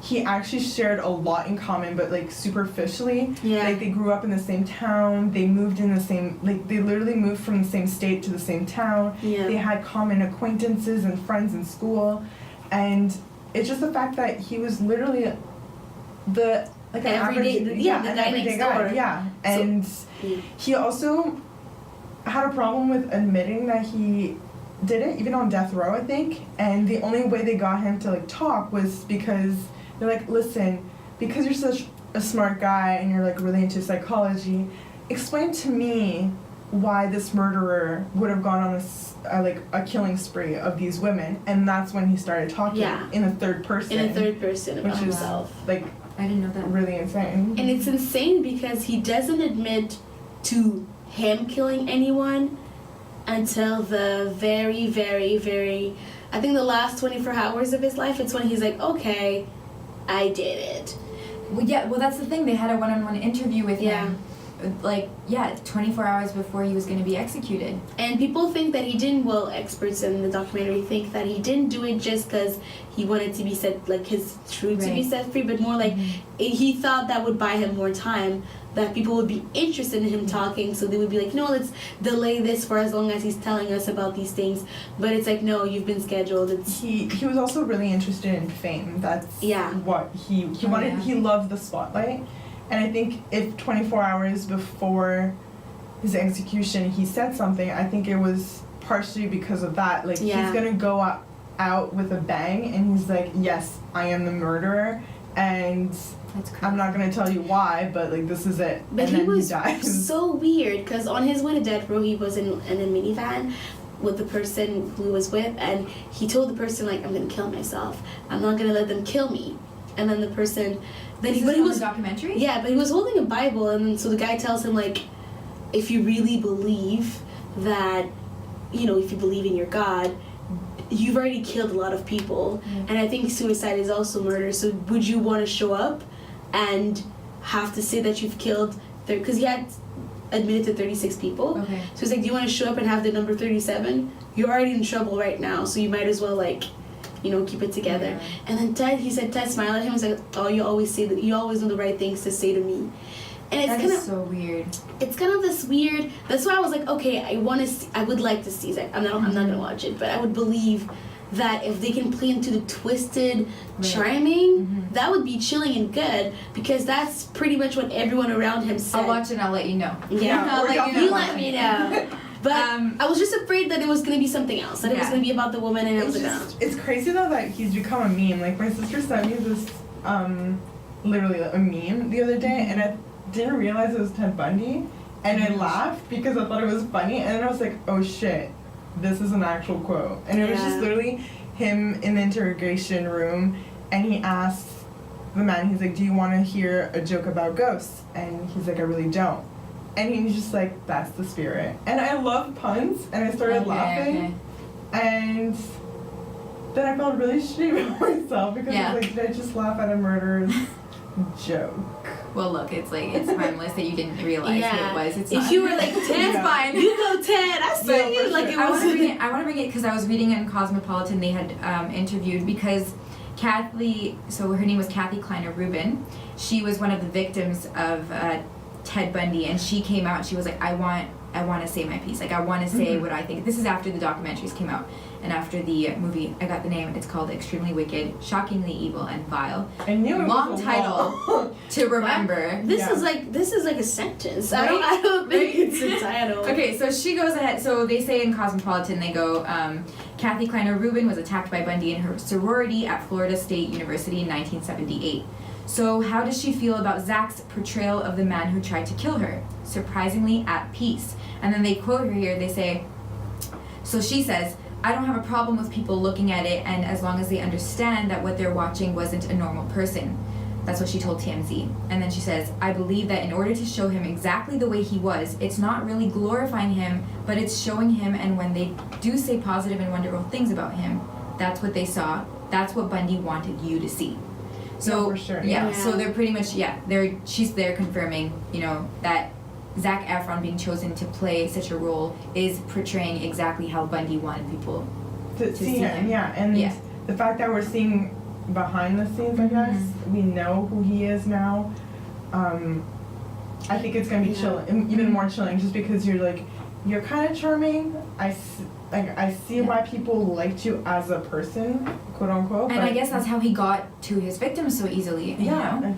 [SPEAKER 1] he actually shared a lot in common, but like superficially. Yeah. Like they grew up in the same town, they moved in the same, like they literally moved from the same state to the same town. Yeah. They had common acquaintances and friends in school, and it's just the fact that he was literally the
[SPEAKER 3] everyday,
[SPEAKER 1] an everyday guy. Yeah, and he also, had a problem with admitting that he did it, even on death row, I think. And the only way they got him to like talk was because they're like, listen, because you're such a smart guy and you're like really into psychology, explain to me why this murderer would have gone on a killing spree of these women. And that's when he started talking in the third person.
[SPEAKER 3] In the third person about
[SPEAKER 1] which
[SPEAKER 3] himself.
[SPEAKER 1] is like,
[SPEAKER 2] I didn't know that.
[SPEAKER 1] Really insane.
[SPEAKER 3] And it's insane because he doesn't admit to him killing anyone until the very, very, very, I think the last 24 hours of his life. It's when he's like, okay, I did it.
[SPEAKER 2] Well, yeah, well, that's the thing. They had a one-on-one interview with him. 24 hours before he was going to be executed.
[SPEAKER 3] And people think that he didn't, well, experts in the documentary think that he didn't do it just because he wanted to be set, like his truth to be set free, but more like he thought that would buy him more time, that people would be interested in him talking, so they would be like, no, let's delay this for as long as he's telling us about these things. But it's like, no, you've been scheduled.
[SPEAKER 1] He was also really interested in fame. That's what he wanted. Yeah. He loved the spotlight. And I think if 24 hours before his execution he said something, I think it was partially because of that. Like, he's going to go out with a bang, and he's like, yes, I am the murderer, and I'm not going to tell you why, but, like, this is it.
[SPEAKER 3] But
[SPEAKER 1] and
[SPEAKER 3] he was
[SPEAKER 1] he dies.
[SPEAKER 3] so weird, because on his way to death row, he was in a minivan with the person who he was with, and he told the person, like, I'm going to kill myself. I'm not going to let them kill me. And then the person...
[SPEAKER 2] But he was a documentary?
[SPEAKER 3] Yeah, but he was holding a Bible, and then so the guy tells him, like, if you really believe that, you know, if you believe in your God, you've already killed a lot of people, and I think suicide is also murder, so would you want to show up and have to say that you've killed... Because he had admitted to 36 people.
[SPEAKER 2] Okay.
[SPEAKER 3] So he's like, do you want to show up and have the number 37? You're already in trouble right now, so you might as well, like... you know, keep it together. Yeah. And then Ted smiled at him and was like, oh, you always know the right things to say to me. And it's kind of
[SPEAKER 2] so weird.
[SPEAKER 3] It's kind of this weird. That's why I was like, okay, I would like to see. Like, I'm not gonna watch it, but I would believe that if they can play into the twisted, charming, that would be chilling and good, because that's pretty much what everyone around him said.
[SPEAKER 2] I'll watch it and I'll let you know.
[SPEAKER 3] Yeah,
[SPEAKER 2] I'll let you know.
[SPEAKER 3] You let me know. But I was just afraid that it was going to be something else. That it was going to be about the woman, and I was like, no.
[SPEAKER 1] It's crazy though that he's become a meme. Like, my sister sent me this, literally a meme the other day, and I didn't realize it was Ted Bundy, and I laughed because I thought it was funny, and then I was like, oh shit, this is an actual quote. And it was just literally him in the interrogation room, and he asked the man, he's like, do you want to hear a joke about ghosts? And he's like, I really don't. And he's just like, that's the spirit. And I love puns, and I started laughing. And then I felt really shitty about myself, because I was like, did I just laugh at a murderer's joke?
[SPEAKER 2] Well, look, it's harmless that you didn't realize who it was. It's
[SPEAKER 3] if you were like, Ted, fine. You go, Ted. I saw you like it was.
[SPEAKER 2] I want to bring it because I was reading in Cosmopolitan. They had interviewed, because Kathy, so her name was Kathy Kleiner Rubin. She was one of the victims of Ted Bundy, and she came out and she was like, I want to say my piece. Like, I want to say what I think. This is after the documentaries came out, and after the movie, I got the name. It's called Extremely Wicked, Shockingly Evil, and Vile.
[SPEAKER 1] I knew it
[SPEAKER 2] long title to remember.
[SPEAKER 3] This is like a sentence. Right? I don't think it's a title.
[SPEAKER 2] Okay, so she goes ahead. So they say in Cosmopolitan, they go, Kathy Kleiner Rubin was attacked by Bundy in her sorority at Florida State University in 1978. So how does she feel about Zach's portrayal of the man who tried to kill her? Surprisingly at peace. And then they quote her here, they say, so she says, I don't have a problem with people looking at it, and as long as they understand that what they're watching wasn't a normal person. That's what she told TMZ. And then she says, I believe that in order to show him exactly the way he was, it's not really glorifying him, but it's showing him, and when they do say positive and wonderful things about him, that's what they saw. That's what Bundy wanted you to see. So
[SPEAKER 1] for sure.
[SPEAKER 2] So they're pretty much she's there confirming, you know, that Zac Efron being chosen to play such a role is portraying exactly how Bundy wanted people
[SPEAKER 1] to see him. And the fact that we're seeing behind the scenes, I guess we know who he is now. I think it's gonna be chilling, even more chilling, just because you're kind of charming. I see why people liked you as a person, quote unquote.
[SPEAKER 2] And I guess that's how he got to his victims so easily. You know?
[SPEAKER 1] Like,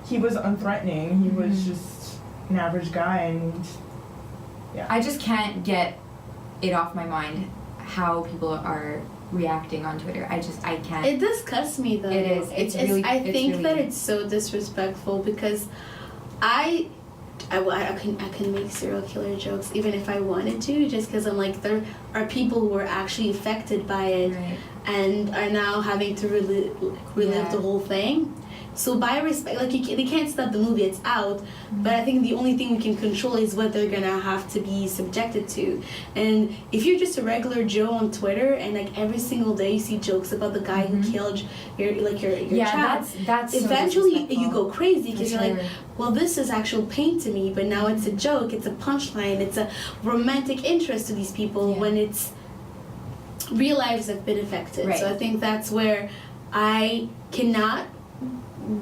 [SPEAKER 1] he was unthreatening. He was just an average guy, and
[SPEAKER 2] I just can't get it off my mind how people are reacting on Twitter. I can't.
[SPEAKER 3] It disgusts me though.
[SPEAKER 2] It is. It's really.
[SPEAKER 3] I think
[SPEAKER 2] really,
[SPEAKER 3] that it's so disrespectful because I can make serial killer jokes even if I wanted to, just because I'm like, there are people who are actually affected by it,
[SPEAKER 2] right,
[SPEAKER 3] and are now having to relive the whole thing. So by respect, like they can't stop the movie, it's out. But I think the only thing we can control is what they're gonna have to be subjected to. And if you're just a regular Joe on Twitter and like every single day you see jokes about the guy who killed your child,
[SPEAKER 2] that's
[SPEAKER 3] eventually
[SPEAKER 2] so
[SPEAKER 3] you go crazy because
[SPEAKER 2] sure.
[SPEAKER 3] you're like, well, this is actual pain to me, but now it's a joke, it's a punchline, it's a romantic interest to these people when it's real lives have been affected.
[SPEAKER 2] Right.
[SPEAKER 3] So I think that's where I cannot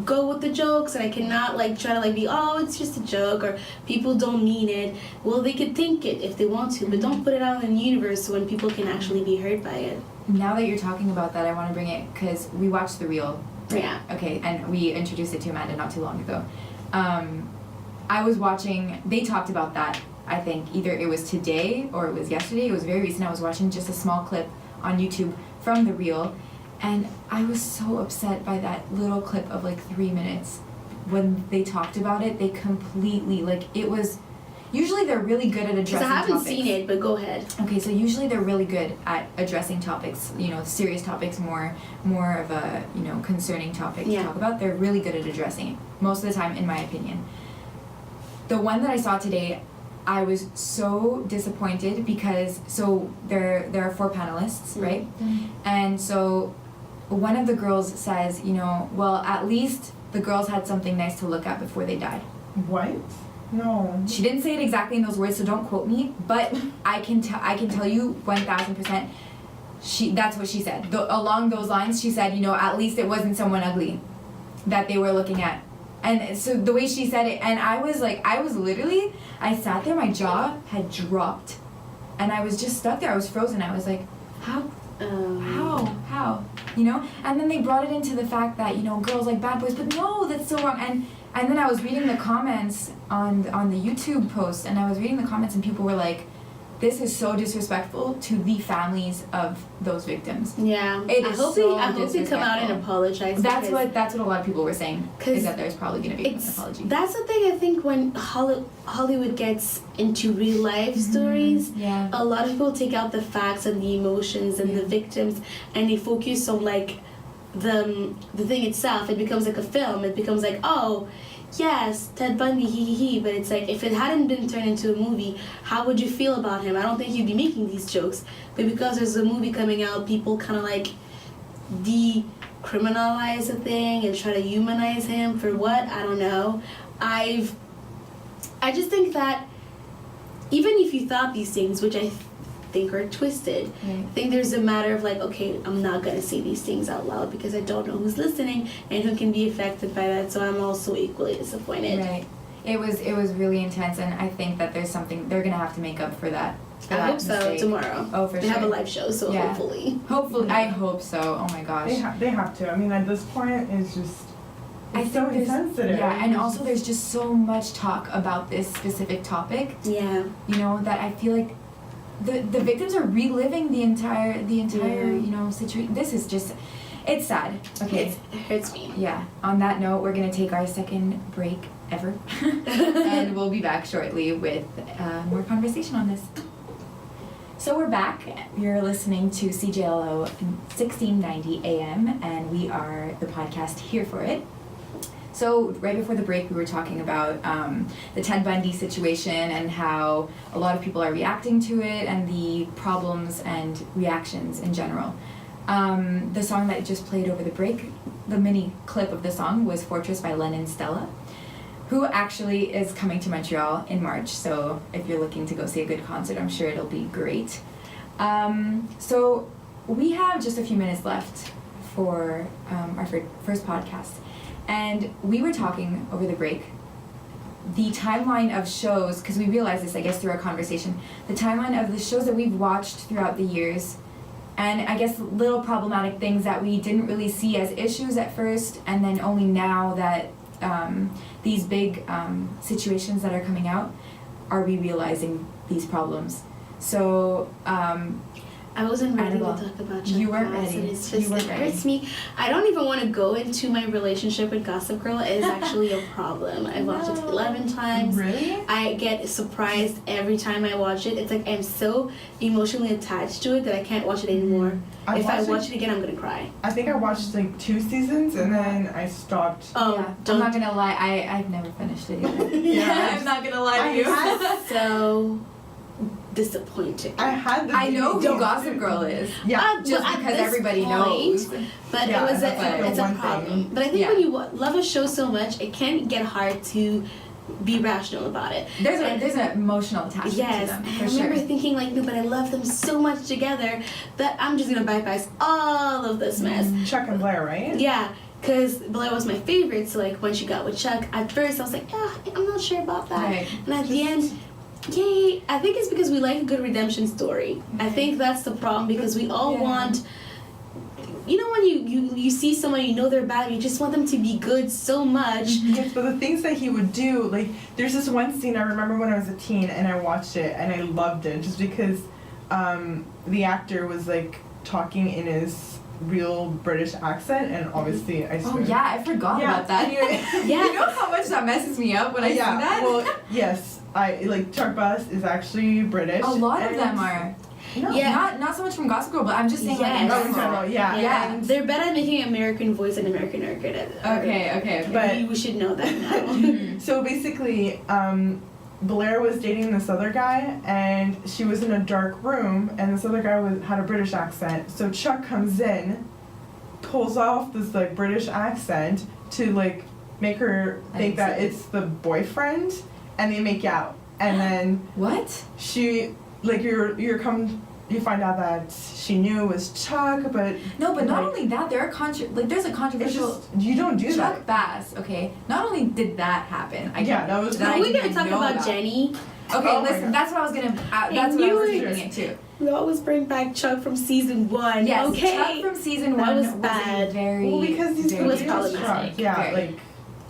[SPEAKER 3] go with the jokes, and I cannot like try to like be, oh, it's just a joke, or people don't mean it. Well, they could think it if they want to, but don't put it out in the universe when people can actually be hurt by it.
[SPEAKER 2] Now that you're talking about that, I want to bring it because we watched The Real. Right?
[SPEAKER 3] Yeah.
[SPEAKER 2] Okay, and we introduced it to Amanda not too long ago. I was watching, they talked about that, I think either it was today or it was yesterday. It was very recent. I was watching just a small clip on YouTube from The Real, and I was so upset by that little clip of like 3 minutes. When they talked about it, they completely, like, it was, usually they're really good at addressing topics.
[SPEAKER 3] I haven't seen it, but go ahead.
[SPEAKER 2] Okay, so usually they're really good at addressing topics, you know, serious topics, more of a, you know, concerning topic to talk about. They're really good at addressing it, most of the time, in my opinion. The one that I saw today, I was so disappointed because, so there are 4 panelists, right? And so one of the girls says, you know, well, at least the girls had something nice to look at before they died.
[SPEAKER 1] What? No.
[SPEAKER 2] She didn't say it exactly in those words, so don't quote me, but I can tell you 1000%. That's what she said. Along those lines, she said, you know, at least it wasn't someone ugly that they were looking at. And so the way she said it, and I was literally, I sat there, my jaw had dropped, and I was just stuck there. I was frozen. I was like, how? You know? And then they brought it into the fact that, you know, girls like bad boys, but no, that's so wrong. And then I was reading the comments on the YouTube post, and I was reading the comments, and people were like, this is so disrespectful to the families of those victims.
[SPEAKER 3] Yeah.
[SPEAKER 2] I
[SPEAKER 3] hope they come out and apologize.
[SPEAKER 2] That's what a lot of people were saying, is that there's probably going to be an apology.
[SPEAKER 3] That's the thing, I think, when Hollywood gets into real life stories, a lot of people take out the facts and the emotions and the victims, and they focus on like the thing itself. It becomes like a film. It becomes like, oh, yes, Ted Bundy, he, but it's like, if it hadn't been turned into a movie, how would you feel about him? I don't think you'd be making these jokes. But because there's a movie coming out, people kind of like decriminalize the thing and try to humanize him for what? I don't know. I just think that even if you thought these things, which I think are twisted, I think there's a matter of like, okay, I'm not gonna say these things out loud because I don't know who's listening and who can be affected by that, so I'm also equally disappointed.
[SPEAKER 2] Right. It was really intense, and I think that there's something they're gonna have to make up for that.
[SPEAKER 3] I hope so tomorrow.
[SPEAKER 2] Oh, for sure.
[SPEAKER 3] They have a live show, so hopefully.
[SPEAKER 2] I hope so. Oh my gosh.
[SPEAKER 1] They have to. I mean, at this point, it's just, it's so insensitive.
[SPEAKER 2] Yeah, and also there's just so much talk about this specific topic.
[SPEAKER 3] Yeah.
[SPEAKER 2] You know, that I feel like the victims are reliving the entire you know, situation. This is just, it's sad. Okay.
[SPEAKER 3] It hurts me.
[SPEAKER 2] Yeah. On that note, we're gonna take our second break ever, and we'll be back shortly with more conversation on this. So we're back. You're listening to CJLO 1690 AM, and we are the podcast here for it. So right before the break, we were talking about the Ted Bundy situation and how a lot of people are reacting to it and the problems and reactions in general. The song that just played over the break, the mini clip of the song, was Fortress by Len and Stella, who actually is coming to Montreal in March. So if you're looking to go see a good concert, I'm sure it'll be great. So we have just a few minutes left for our first podcast. And we were talking over the break, the timeline of shows, because we realized this, I guess, through our conversation, the timeline of the shows that we've watched throughout the years, and I guess little problematic things that we didn't really see as issues at first, and then only now that these big situations that are coming out, are we realizing these problems. So
[SPEAKER 3] I wasn't ready
[SPEAKER 2] Annabelle,
[SPEAKER 3] to talk about Chuck
[SPEAKER 2] you weren't
[SPEAKER 3] Bass,
[SPEAKER 2] ready.
[SPEAKER 3] and it's
[SPEAKER 2] You
[SPEAKER 3] just,
[SPEAKER 2] weren't
[SPEAKER 3] it
[SPEAKER 2] ready.
[SPEAKER 3] hurts me. I don't even want to go into my relationship with Gossip Girl. It is actually a problem. I've watched it 11 times.
[SPEAKER 1] Really?
[SPEAKER 3] I get surprised every time I watch it. It's like I'm so emotionally attached to it that I can't watch it anymore.
[SPEAKER 1] I've
[SPEAKER 3] If I
[SPEAKER 1] watched
[SPEAKER 3] watch it again, I'm gonna cry.
[SPEAKER 1] I think I watched like 2 seasons and then I stopped.
[SPEAKER 3] Oh,
[SPEAKER 2] yeah. I'm
[SPEAKER 3] don't.
[SPEAKER 2] not gonna lie, I've never finished it either.
[SPEAKER 1] Yeah.
[SPEAKER 2] I'm not gonna lie to
[SPEAKER 1] I
[SPEAKER 2] you.
[SPEAKER 1] had-
[SPEAKER 3] So disappointed.
[SPEAKER 1] I had the
[SPEAKER 2] I know who
[SPEAKER 1] DVD.
[SPEAKER 2] Gossip Girl is.
[SPEAKER 1] Yeah.
[SPEAKER 2] Just
[SPEAKER 3] but at
[SPEAKER 2] because
[SPEAKER 3] this
[SPEAKER 2] everybody
[SPEAKER 3] point,
[SPEAKER 2] knows.
[SPEAKER 3] But
[SPEAKER 1] Yeah,
[SPEAKER 3] it was
[SPEAKER 1] that's like the
[SPEAKER 3] it's a
[SPEAKER 1] one
[SPEAKER 3] problem.
[SPEAKER 1] thing.
[SPEAKER 3] But I think
[SPEAKER 2] Yeah.
[SPEAKER 3] when you love a show so much, it can get hard to be rational about it.
[SPEAKER 2] There's
[SPEAKER 3] And-
[SPEAKER 2] an emotional attachment
[SPEAKER 3] Yes,
[SPEAKER 2] to them,
[SPEAKER 3] and
[SPEAKER 2] for
[SPEAKER 3] I
[SPEAKER 2] sure.
[SPEAKER 3] remember thinking like, no, but I love them so much together that I'm just gonna bypass all of this mess.
[SPEAKER 1] Chuck and Blair, right?
[SPEAKER 3] Yeah, because Blair was my favorite. So like when she got with Chuck, at first I was like, yeah, I'm not sure about that.
[SPEAKER 2] Right.
[SPEAKER 3] And at the end, yay! I think it's because we like a good redemption story. I think that's the problem because we all
[SPEAKER 2] Yeah.
[SPEAKER 3] want. You know when you see someone, you know they're bad, you just want them to be good so much.
[SPEAKER 1] Yes, but the things that he would do, like, there's this one scene I remember when I was a teen and I watched it and I loved it just because the actor was, like, talking in his real British accent and obviously I
[SPEAKER 2] Oh
[SPEAKER 1] swear.
[SPEAKER 2] yeah, I forgot about that.
[SPEAKER 3] Yeah.
[SPEAKER 2] You know how much that messes me up when I see that?
[SPEAKER 1] Well, yes, like, Chuck Bass is actually British.
[SPEAKER 2] A lot of
[SPEAKER 1] and-
[SPEAKER 2] them are.
[SPEAKER 1] No.
[SPEAKER 3] Yeah.
[SPEAKER 2] Not so much from Gossip Girl, but I'm just saying
[SPEAKER 3] Yes.
[SPEAKER 1] Oh, in general, yeah.
[SPEAKER 2] Yeah.
[SPEAKER 1] And-
[SPEAKER 3] They're better at making American voice and American accent.
[SPEAKER 2] Okay.
[SPEAKER 1] But-
[SPEAKER 3] we should know that now.
[SPEAKER 1] So basically, Blair was dating this other guy, and she was in a dark room, and this other guy had a British accent. So Chuck comes in, pulls off this like British accent to like make her think that it's the boyfriend, and they make out, and then
[SPEAKER 2] What?
[SPEAKER 1] she like you find out that she knew it was Chuck, but
[SPEAKER 2] No, but not
[SPEAKER 1] like,
[SPEAKER 2] only that, there's a
[SPEAKER 1] it's
[SPEAKER 2] controversial.
[SPEAKER 1] just you don't do
[SPEAKER 2] Chuck
[SPEAKER 1] that.
[SPEAKER 2] Bass, okay. Not only did that happen,
[SPEAKER 1] That was.
[SPEAKER 2] that I
[SPEAKER 3] We're
[SPEAKER 2] didn't
[SPEAKER 3] gonna talk
[SPEAKER 2] know
[SPEAKER 3] about Jenny.
[SPEAKER 2] Okay,
[SPEAKER 1] Oh my
[SPEAKER 2] listen,
[SPEAKER 1] God.
[SPEAKER 2] that's what I was gonna. That's what I
[SPEAKER 3] knew
[SPEAKER 2] was
[SPEAKER 3] it.
[SPEAKER 2] thinking it too.
[SPEAKER 3] We always bring back Chuck from season 1.
[SPEAKER 2] Yes,
[SPEAKER 3] okay.
[SPEAKER 2] Chuck from season
[SPEAKER 3] That
[SPEAKER 2] 1
[SPEAKER 3] was bad.
[SPEAKER 2] very.
[SPEAKER 1] Well, because he's
[SPEAKER 2] very
[SPEAKER 3] was
[SPEAKER 1] British
[SPEAKER 3] problematic.
[SPEAKER 1] Chuck. Yeah,
[SPEAKER 2] Very.
[SPEAKER 1] like.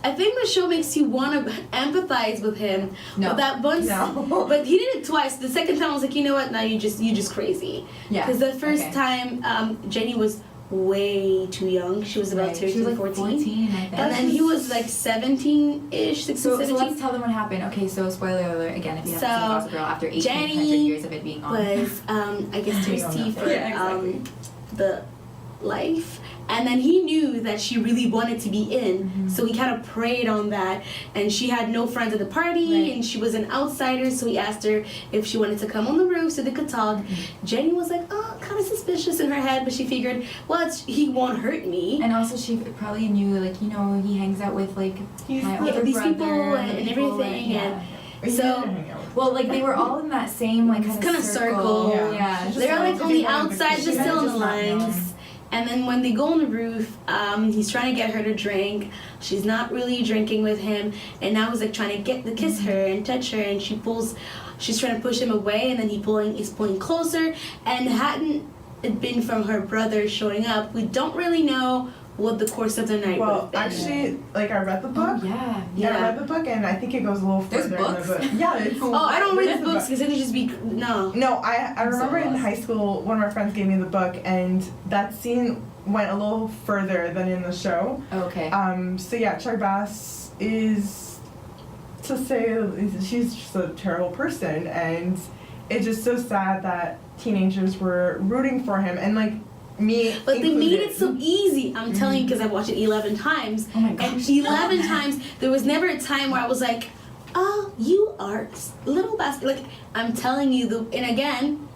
[SPEAKER 3] I think the show makes you want to empathize with him.
[SPEAKER 2] No.
[SPEAKER 3] But that once,
[SPEAKER 1] No.
[SPEAKER 3] but he did it twice. The second time I was like, you know what? Now you just crazy.
[SPEAKER 2] Yeah.
[SPEAKER 3] Because the first
[SPEAKER 2] okay.
[SPEAKER 3] time, Jenny was way too young. She was about
[SPEAKER 2] Right.
[SPEAKER 3] 13,
[SPEAKER 2] She was like
[SPEAKER 3] 14.
[SPEAKER 2] 14, I think.
[SPEAKER 3] And then he was like 17-ish, 16,
[SPEAKER 2] So
[SPEAKER 3] 17.
[SPEAKER 2] let's tell them what happened. Okay, so spoiler alert again if you haven't
[SPEAKER 3] So,
[SPEAKER 2] seen Gossip Girl after 1800
[SPEAKER 3] Jenny
[SPEAKER 2] years of it being on.
[SPEAKER 3] was, I guess,
[SPEAKER 1] Being
[SPEAKER 3] thirsty
[SPEAKER 1] on
[SPEAKER 3] for
[SPEAKER 1] Netflix.
[SPEAKER 2] Yeah, exactly.
[SPEAKER 3] the life. And then he knew that she really wanted to be in, so he kind of preyed on that. And she had no friends at the party,
[SPEAKER 2] Right.
[SPEAKER 3] and she was an outsider, so he asked her if she wanted to come on the roof so they could talk. Jenny was like, oh, kind of suspicious in her head, but she figured, well, he won't hurt me.
[SPEAKER 2] And also, she probably knew, like, you know, he hangs out with, like,
[SPEAKER 1] He's
[SPEAKER 2] my
[SPEAKER 1] the-
[SPEAKER 2] older
[SPEAKER 3] these
[SPEAKER 2] brother
[SPEAKER 3] people and
[SPEAKER 2] people,
[SPEAKER 3] everything,
[SPEAKER 2] yeah.
[SPEAKER 1] He
[SPEAKER 3] So-
[SPEAKER 1] didn't hang out with
[SPEAKER 2] Well, like, they were all in that same, like,
[SPEAKER 3] Kind of circle.
[SPEAKER 1] Yeah.
[SPEAKER 2] Yeah.
[SPEAKER 1] Just
[SPEAKER 3] They're
[SPEAKER 1] wanted
[SPEAKER 3] like
[SPEAKER 1] to
[SPEAKER 3] on
[SPEAKER 1] be
[SPEAKER 3] the
[SPEAKER 1] one of the
[SPEAKER 3] outside, just
[SPEAKER 1] kids.
[SPEAKER 3] still on the
[SPEAKER 1] Just not known.
[SPEAKER 3] lines. And then when they go on the roof, he's trying to get her to drink. She's not really drinking with him, and now he's like trying to kiss her and touch her, and she's trying to push him away, and then he's pulling closer. And hadn't it been from her brother showing up, we don't really know what the course of the night would
[SPEAKER 1] Well,
[SPEAKER 3] have been.
[SPEAKER 1] actually, like I read the book.
[SPEAKER 2] Oh, yeah.
[SPEAKER 1] Yeah, I
[SPEAKER 3] Yeah.
[SPEAKER 1] read the book, and I think it goes a little
[SPEAKER 2] There's
[SPEAKER 1] further
[SPEAKER 2] books?
[SPEAKER 1] in the book. Yeah, it's.
[SPEAKER 3] Oh, I don't read
[SPEAKER 1] There's
[SPEAKER 3] the
[SPEAKER 1] a
[SPEAKER 3] books
[SPEAKER 1] book.
[SPEAKER 3] because it would just be no.
[SPEAKER 1] No, I
[SPEAKER 2] I'm so
[SPEAKER 1] remember in
[SPEAKER 2] lost.
[SPEAKER 1] high school, one of my friends gave me the book, and that scene went a little further than in the show.
[SPEAKER 2] Okay.
[SPEAKER 1] So yeah, Chuck Bass is, to say, she's just a terrible person, and it's just so sad that teenagers were rooting for him, and like me.
[SPEAKER 3] But they made
[SPEAKER 1] included.
[SPEAKER 3] it so easy. I'm telling you because I've watched it 11 times.
[SPEAKER 2] Oh my
[SPEAKER 3] And
[SPEAKER 2] gosh.
[SPEAKER 3] 11 times, there was never a time where I was like, oh, you are little bastard. Like, I'm telling you, and again,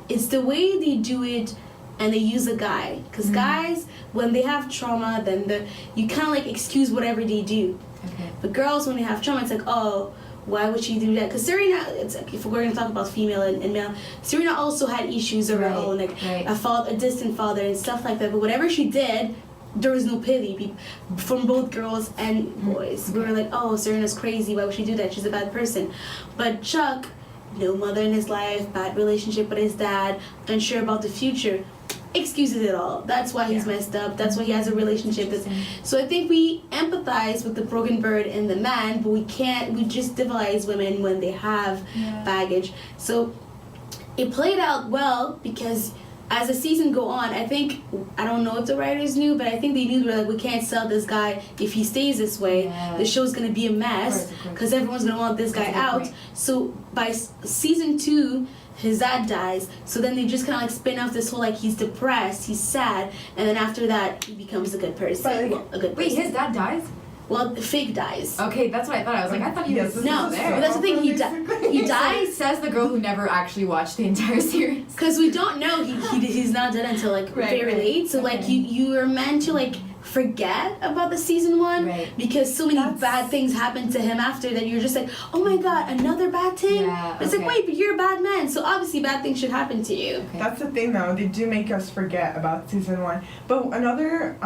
[SPEAKER 3] it's the way they do it and they use a guy. Because guys, when they have trauma, then you kind of like excuse whatever they do.
[SPEAKER 2] Okay.
[SPEAKER 3] But girls, when they have trauma, it's like, oh, why would she do that? Because Serena, it's like, if we're going to talk about female and male, Serena also had issues of her
[SPEAKER 2] Right,
[SPEAKER 3] own, like
[SPEAKER 2] right.
[SPEAKER 3] a distant father and stuff like that. But whatever she did, there was no pity from both girls and boys. We were like, oh, Serena's crazy. Why would she do that? She's a bad person. But Chuck, no mother in his life, bad relationship with his dad, unsure about the future. excuses it all. That's why he's messed up. That's why he has a relationship. So I think we empathize with the broken bird and the man, but we just devilize women when they have baggage. So it played out well because as the season go on, I don't know if the writers knew, but I think they knew, we can't sell this guy if he stays this way. The show's going to be a mess because everyone's going to want this guy out. So by season 2, his dad dies, so then they just kind of like spin off this whole he's depressed, he's sad, and then after that he becomes a good person. A good person.
[SPEAKER 2] Wait, his dad dies?
[SPEAKER 3] Well, Fig dies.
[SPEAKER 2] Okay, that's what I thought. I was like, I thought he was
[SPEAKER 3] no.
[SPEAKER 2] there.
[SPEAKER 3] But that's the thing. He dies.
[SPEAKER 2] Says the girl who never actually watched the entire series.
[SPEAKER 3] Because we don't know he's not dead until very late. So you are meant to forget about the season 1 because so many bad things happen to him after that. You're just like, oh my god, another bad thing. It's like, wait, but you're a bad man, so obviously bad things should happen to you.
[SPEAKER 1] That's the thing, though. They do make us forget about season 1. But another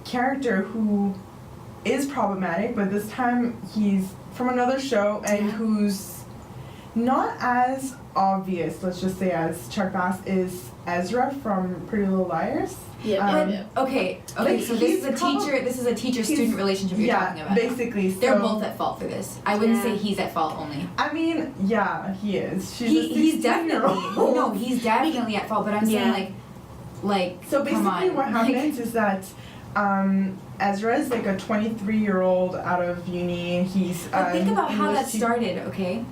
[SPEAKER 1] character who is problematic, but this time he's from another show and who's not as obvious, let's just say, as Chuck Bass, is Ezra from Pretty Little Liars.
[SPEAKER 2] Okay, so this is a teacher-student relationship you're talking about.
[SPEAKER 1] Basically.
[SPEAKER 2] They're both at fault for this. I wouldn't say he's at fault only.
[SPEAKER 1] I mean, yeah, he is.
[SPEAKER 2] He's definitely at fault, but I'm saying
[SPEAKER 1] so basically what happens is that Ezra is a 23-year-old out of uni. He's
[SPEAKER 2] think about how that started, okay?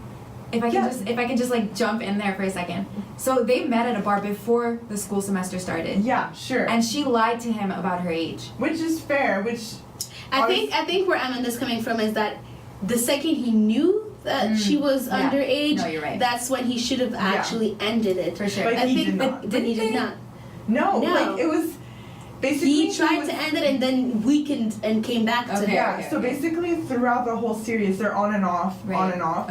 [SPEAKER 2] If I can just jump in there for a second. So they met at a bar before the school semester started.
[SPEAKER 1] Yeah, sure.
[SPEAKER 2] And she lied to him about her age.
[SPEAKER 1] Which is fair,
[SPEAKER 3] I think where Amanda's coming from is that the second he knew that she was underage,
[SPEAKER 2] no, you're right.
[SPEAKER 3] That's when he should have actually ended it.
[SPEAKER 2] For sure.
[SPEAKER 1] But he did not. No, it was basically
[SPEAKER 3] he tried to end it and then weakened and came back to
[SPEAKER 1] her. So basically throughout the whole series they're on and off.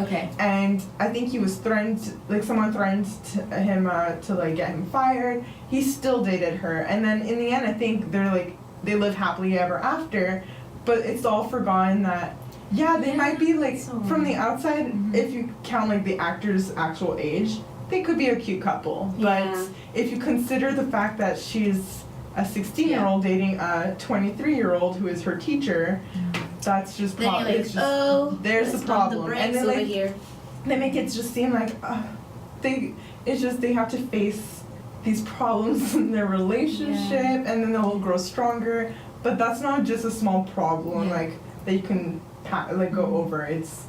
[SPEAKER 2] Okay.
[SPEAKER 1] And I think he was threatened, someone threatened him to get him fired. He still dated her, and then in the end I think they live happily ever after, but it's all forgotten that they might be from the outside, if you count the actor's actual age, they could be a cute couple. But if you consider the fact that she's a 16-year-old dating a 23-year-old who is her teacher, that's just there's the problem. And then they make it just seem they have to face these problems in their relationship, and then they'll grow stronger. But that's not just a small problem that you can go over. It's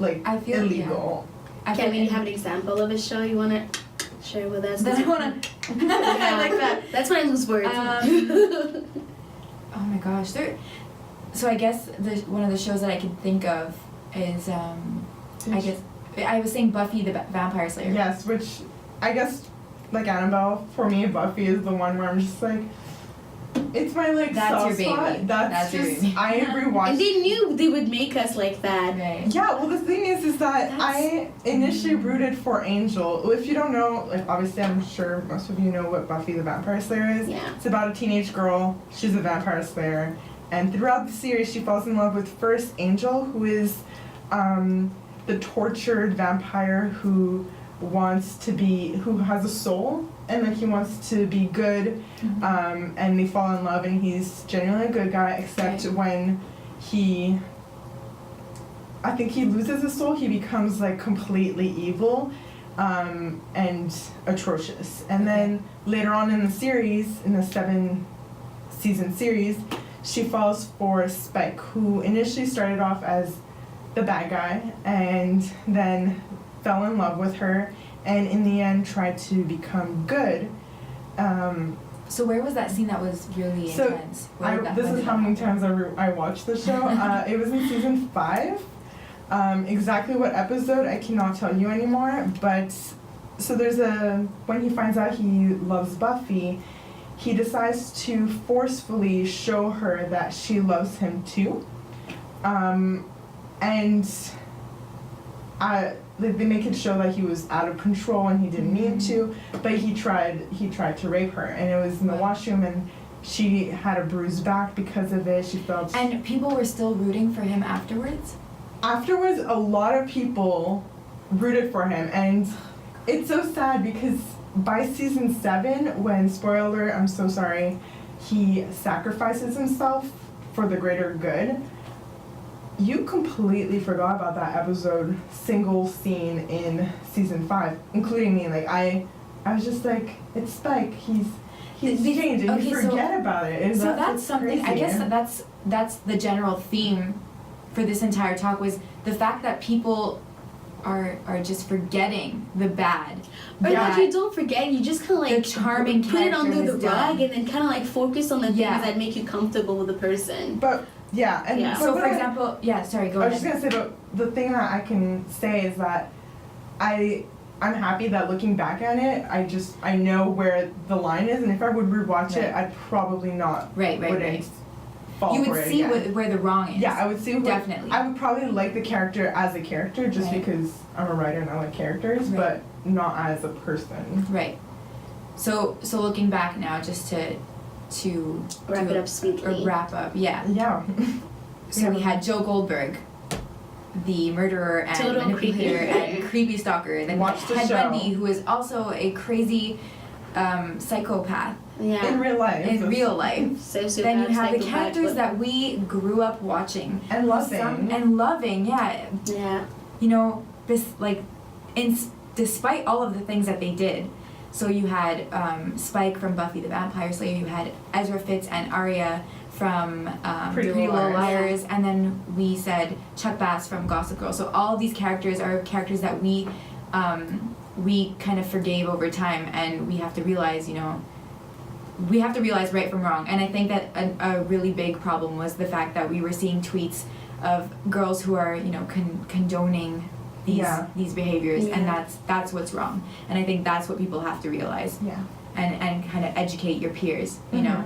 [SPEAKER 1] I feel illegal.
[SPEAKER 3] Can we have an example of a show you want to share with us?
[SPEAKER 2] Then I want to. I like that.
[SPEAKER 3] That's when I lose words.
[SPEAKER 2] Oh my gosh, so I guess one of the shows that I can think of is I was saying Buffy the Vampire Slayer.
[SPEAKER 1] Yes, which I guess Annabelle, for me Buffy is the one where I'm just it's my
[SPEAKER 2] that's your baby.
[SPEAKER 1] Spot. That's
[SPEAKER 2] your
[SPEAKER 1] just
[SPEAKER 2] baby.
[SPEAKER 1] I rewatched.
[SPEAKER 3] And they knew they would make us like that.
[SPEAKER 2] Right.
[SPEAKER 1] Yeah. Well, the thing is that I initially rooted for Angel. If you don't know, obviously I'm sure most of you know what Buffy the Vampire Slayer is.
[SPEAKER 3] Yeah.
[SPEAKER 1] It's about a teenage girl. She's a vampire slayer, and throughout the series, she falls in love with first Angel, who is the tortured vampire who has a soul. And he wants to be good, and they fall in love, and he's genuinely a good guy, except when I think he loses his soul, he becomes completely evil, and atrocious. And then later on in the series, in the 7-season series, she falls for Spike, who initially started off as the bad guy, and then fell in love with her, and in the end tried to become good.
[SPEAKER 2] So where was that scene that was really intense?
[SPEAKER 1] This is how many times I watched the show. It was in season 5. Exactly what episode I cannot tell you anymore, but so when he finds out he loves Buffy, he decides to forcefully show her that she loves him too. And they make it show that he was out of control and he didn't mean to, but he tried to rape her, and it was in the washroom, and she had a bruised back because of it. She felt.
[SPEAKER 2] And people were still rooting for him afterwards?
[SPEAKER 1] Afterwards, a lot of people rooted for him, and it's so sad because by season 7, when, spoiler alert, I'm so sorry, he sacrifices himself for the greater good, you completely forgot about that episode, single scene in season 5, including me. Like, I was just like, it's Spike, he's changed, and
[SPEAKER 2] okay,
[SPEAKER 1] you forget about it. And
[SPEAKER 2] so that's something,
[SPEAKER 1] crazy.
[SPEAKER 2] I guess that's the general theme for this entire talk, was the fact that people are just forgetting the bad.
[SPEAKER 3] Or like you don't forget, you just kind of like
[SPEAKER 2] the charming
[SPEAKER 3] put it under the
[SPEAKER 2] character is
[SPEAKER 3] rug
[SPEAKER 2] done.
[SPEAKER 3] and then kind of like focus on the things
[SPEAKER 2] Yeah.
[SPEAKER 3] that make you comfortable with the person.
[SPEAKER 1] But, yeah. And
[SPEAKER 3] Yeah.
[SPEAKER 1] but
[SPEAKER 2] So
[SPEAKER 1] what
[SPEAKER 2] for example, sorry, go
[SPEAKER 1] I
[SPEAKER 2] ahead.
[SPEAKER 1] was just gonna say, but the thing that I can say is that I'm happy that looking back at it, I know where the line is, and if I would rewatch it, I'd probably not.
[SPEAKER 2] Right.
[SPEAKER 1] Fall
[SPEAKER 2] You
[SPEAKER 1] for
[SPEAKER 2] would
[SPEAKER 1] it
[SPEAKER 2] see
[SPEAKER 1] again.
[SPEAKER 2] where the wrong is.
[SPEAKER 1] Yeah, I would see.
[SPEAKER 2] Definitely.
[SPEAKER 1] I would probably like the character as a character, just
[SPEAKER 2] Right.
[SPEAKER 1] because I'm a writer and I like characters,
[SPEAKER 2] Right.
[SPEAKER 1] but not as a person.
[SPEAKER 2] Right. So looking back now, just to
[SPEAKER 3] Wrap
[SPEAKER 2] do
[SPEAKER 3] it up sweetly.
[SPEAKER 2] wrap up, yeah.
[SPEAKER 1] Yeah.
[SPEAKER 2] So we had Joe Goldberg, the murderer and
[SPEAKER 3] Total
[SPEAKER 2] manipulator
[SPEAKER 3] creepy.
[SPEAKER 2] and creepy stalker. Then
[SPEAKER 1] Watch the
[SPEAKER 2] Ted
[SPEAKER 1] show.
[SPEAKER 2] Bundy, who is also a crazy psychopath
[SPEAKER 3] Yeah.
[SPEAKER 1] In real life.
[SPEAKER 2] in real life.
[SPEAKER 3] Sociopath,
[SPEAKER 2] Then you have the
[SPEAKER 3] psychopath,
[SPEAKER 2] characters
[SPEAKER 3] but-
[SPEAKER 2] that we grew up watching
[SPEAKER 1] And loving.
[SPEAKER 2] yeah.
[SPEAKER 3] Yeah.
[SPEAKER 2] You know, this like, despite all of the things that they did. So you had Spike from Buffy the Vampire Slayer. You had Ezra Fitz and Arya from
[SPEAKER 1] Pretty
[SPEAKER 2] Pretty Little
[SPEAKER 1] Liars.
[SPEAKER 2] Liars, and then we said Chuck Bass from Gossip Girl. So all of these characters are characters that we kind of forgave over time, and we have to realize, we have to realize right from wrong. And I think that a really big problem was the fact that we were seeing tweets of girls who are, condoning these behaviors, and that's what's wrong. And I think that's what people have to realize.
[SPEAKER 1] Yeah.
[SPEAKER 2] And kind of educate your peers, you
[SPEAKER 1] Mhm.
[SPEAKER 2] know.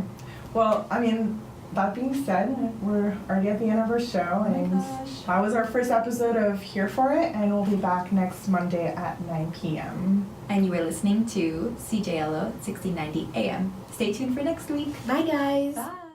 [SPEAKER 1] Well, I mean, that being said, we're already at the end of our show, and that was our first episode of Here For It, and we'll be back next Monday at 9 p.m.
[SPEAKER 2] And you were listening to CJLO 1690 AM. Stay tuned for next week.
[SPEAKER 3] Bye, guys.
[SPEAKER 2] Bye.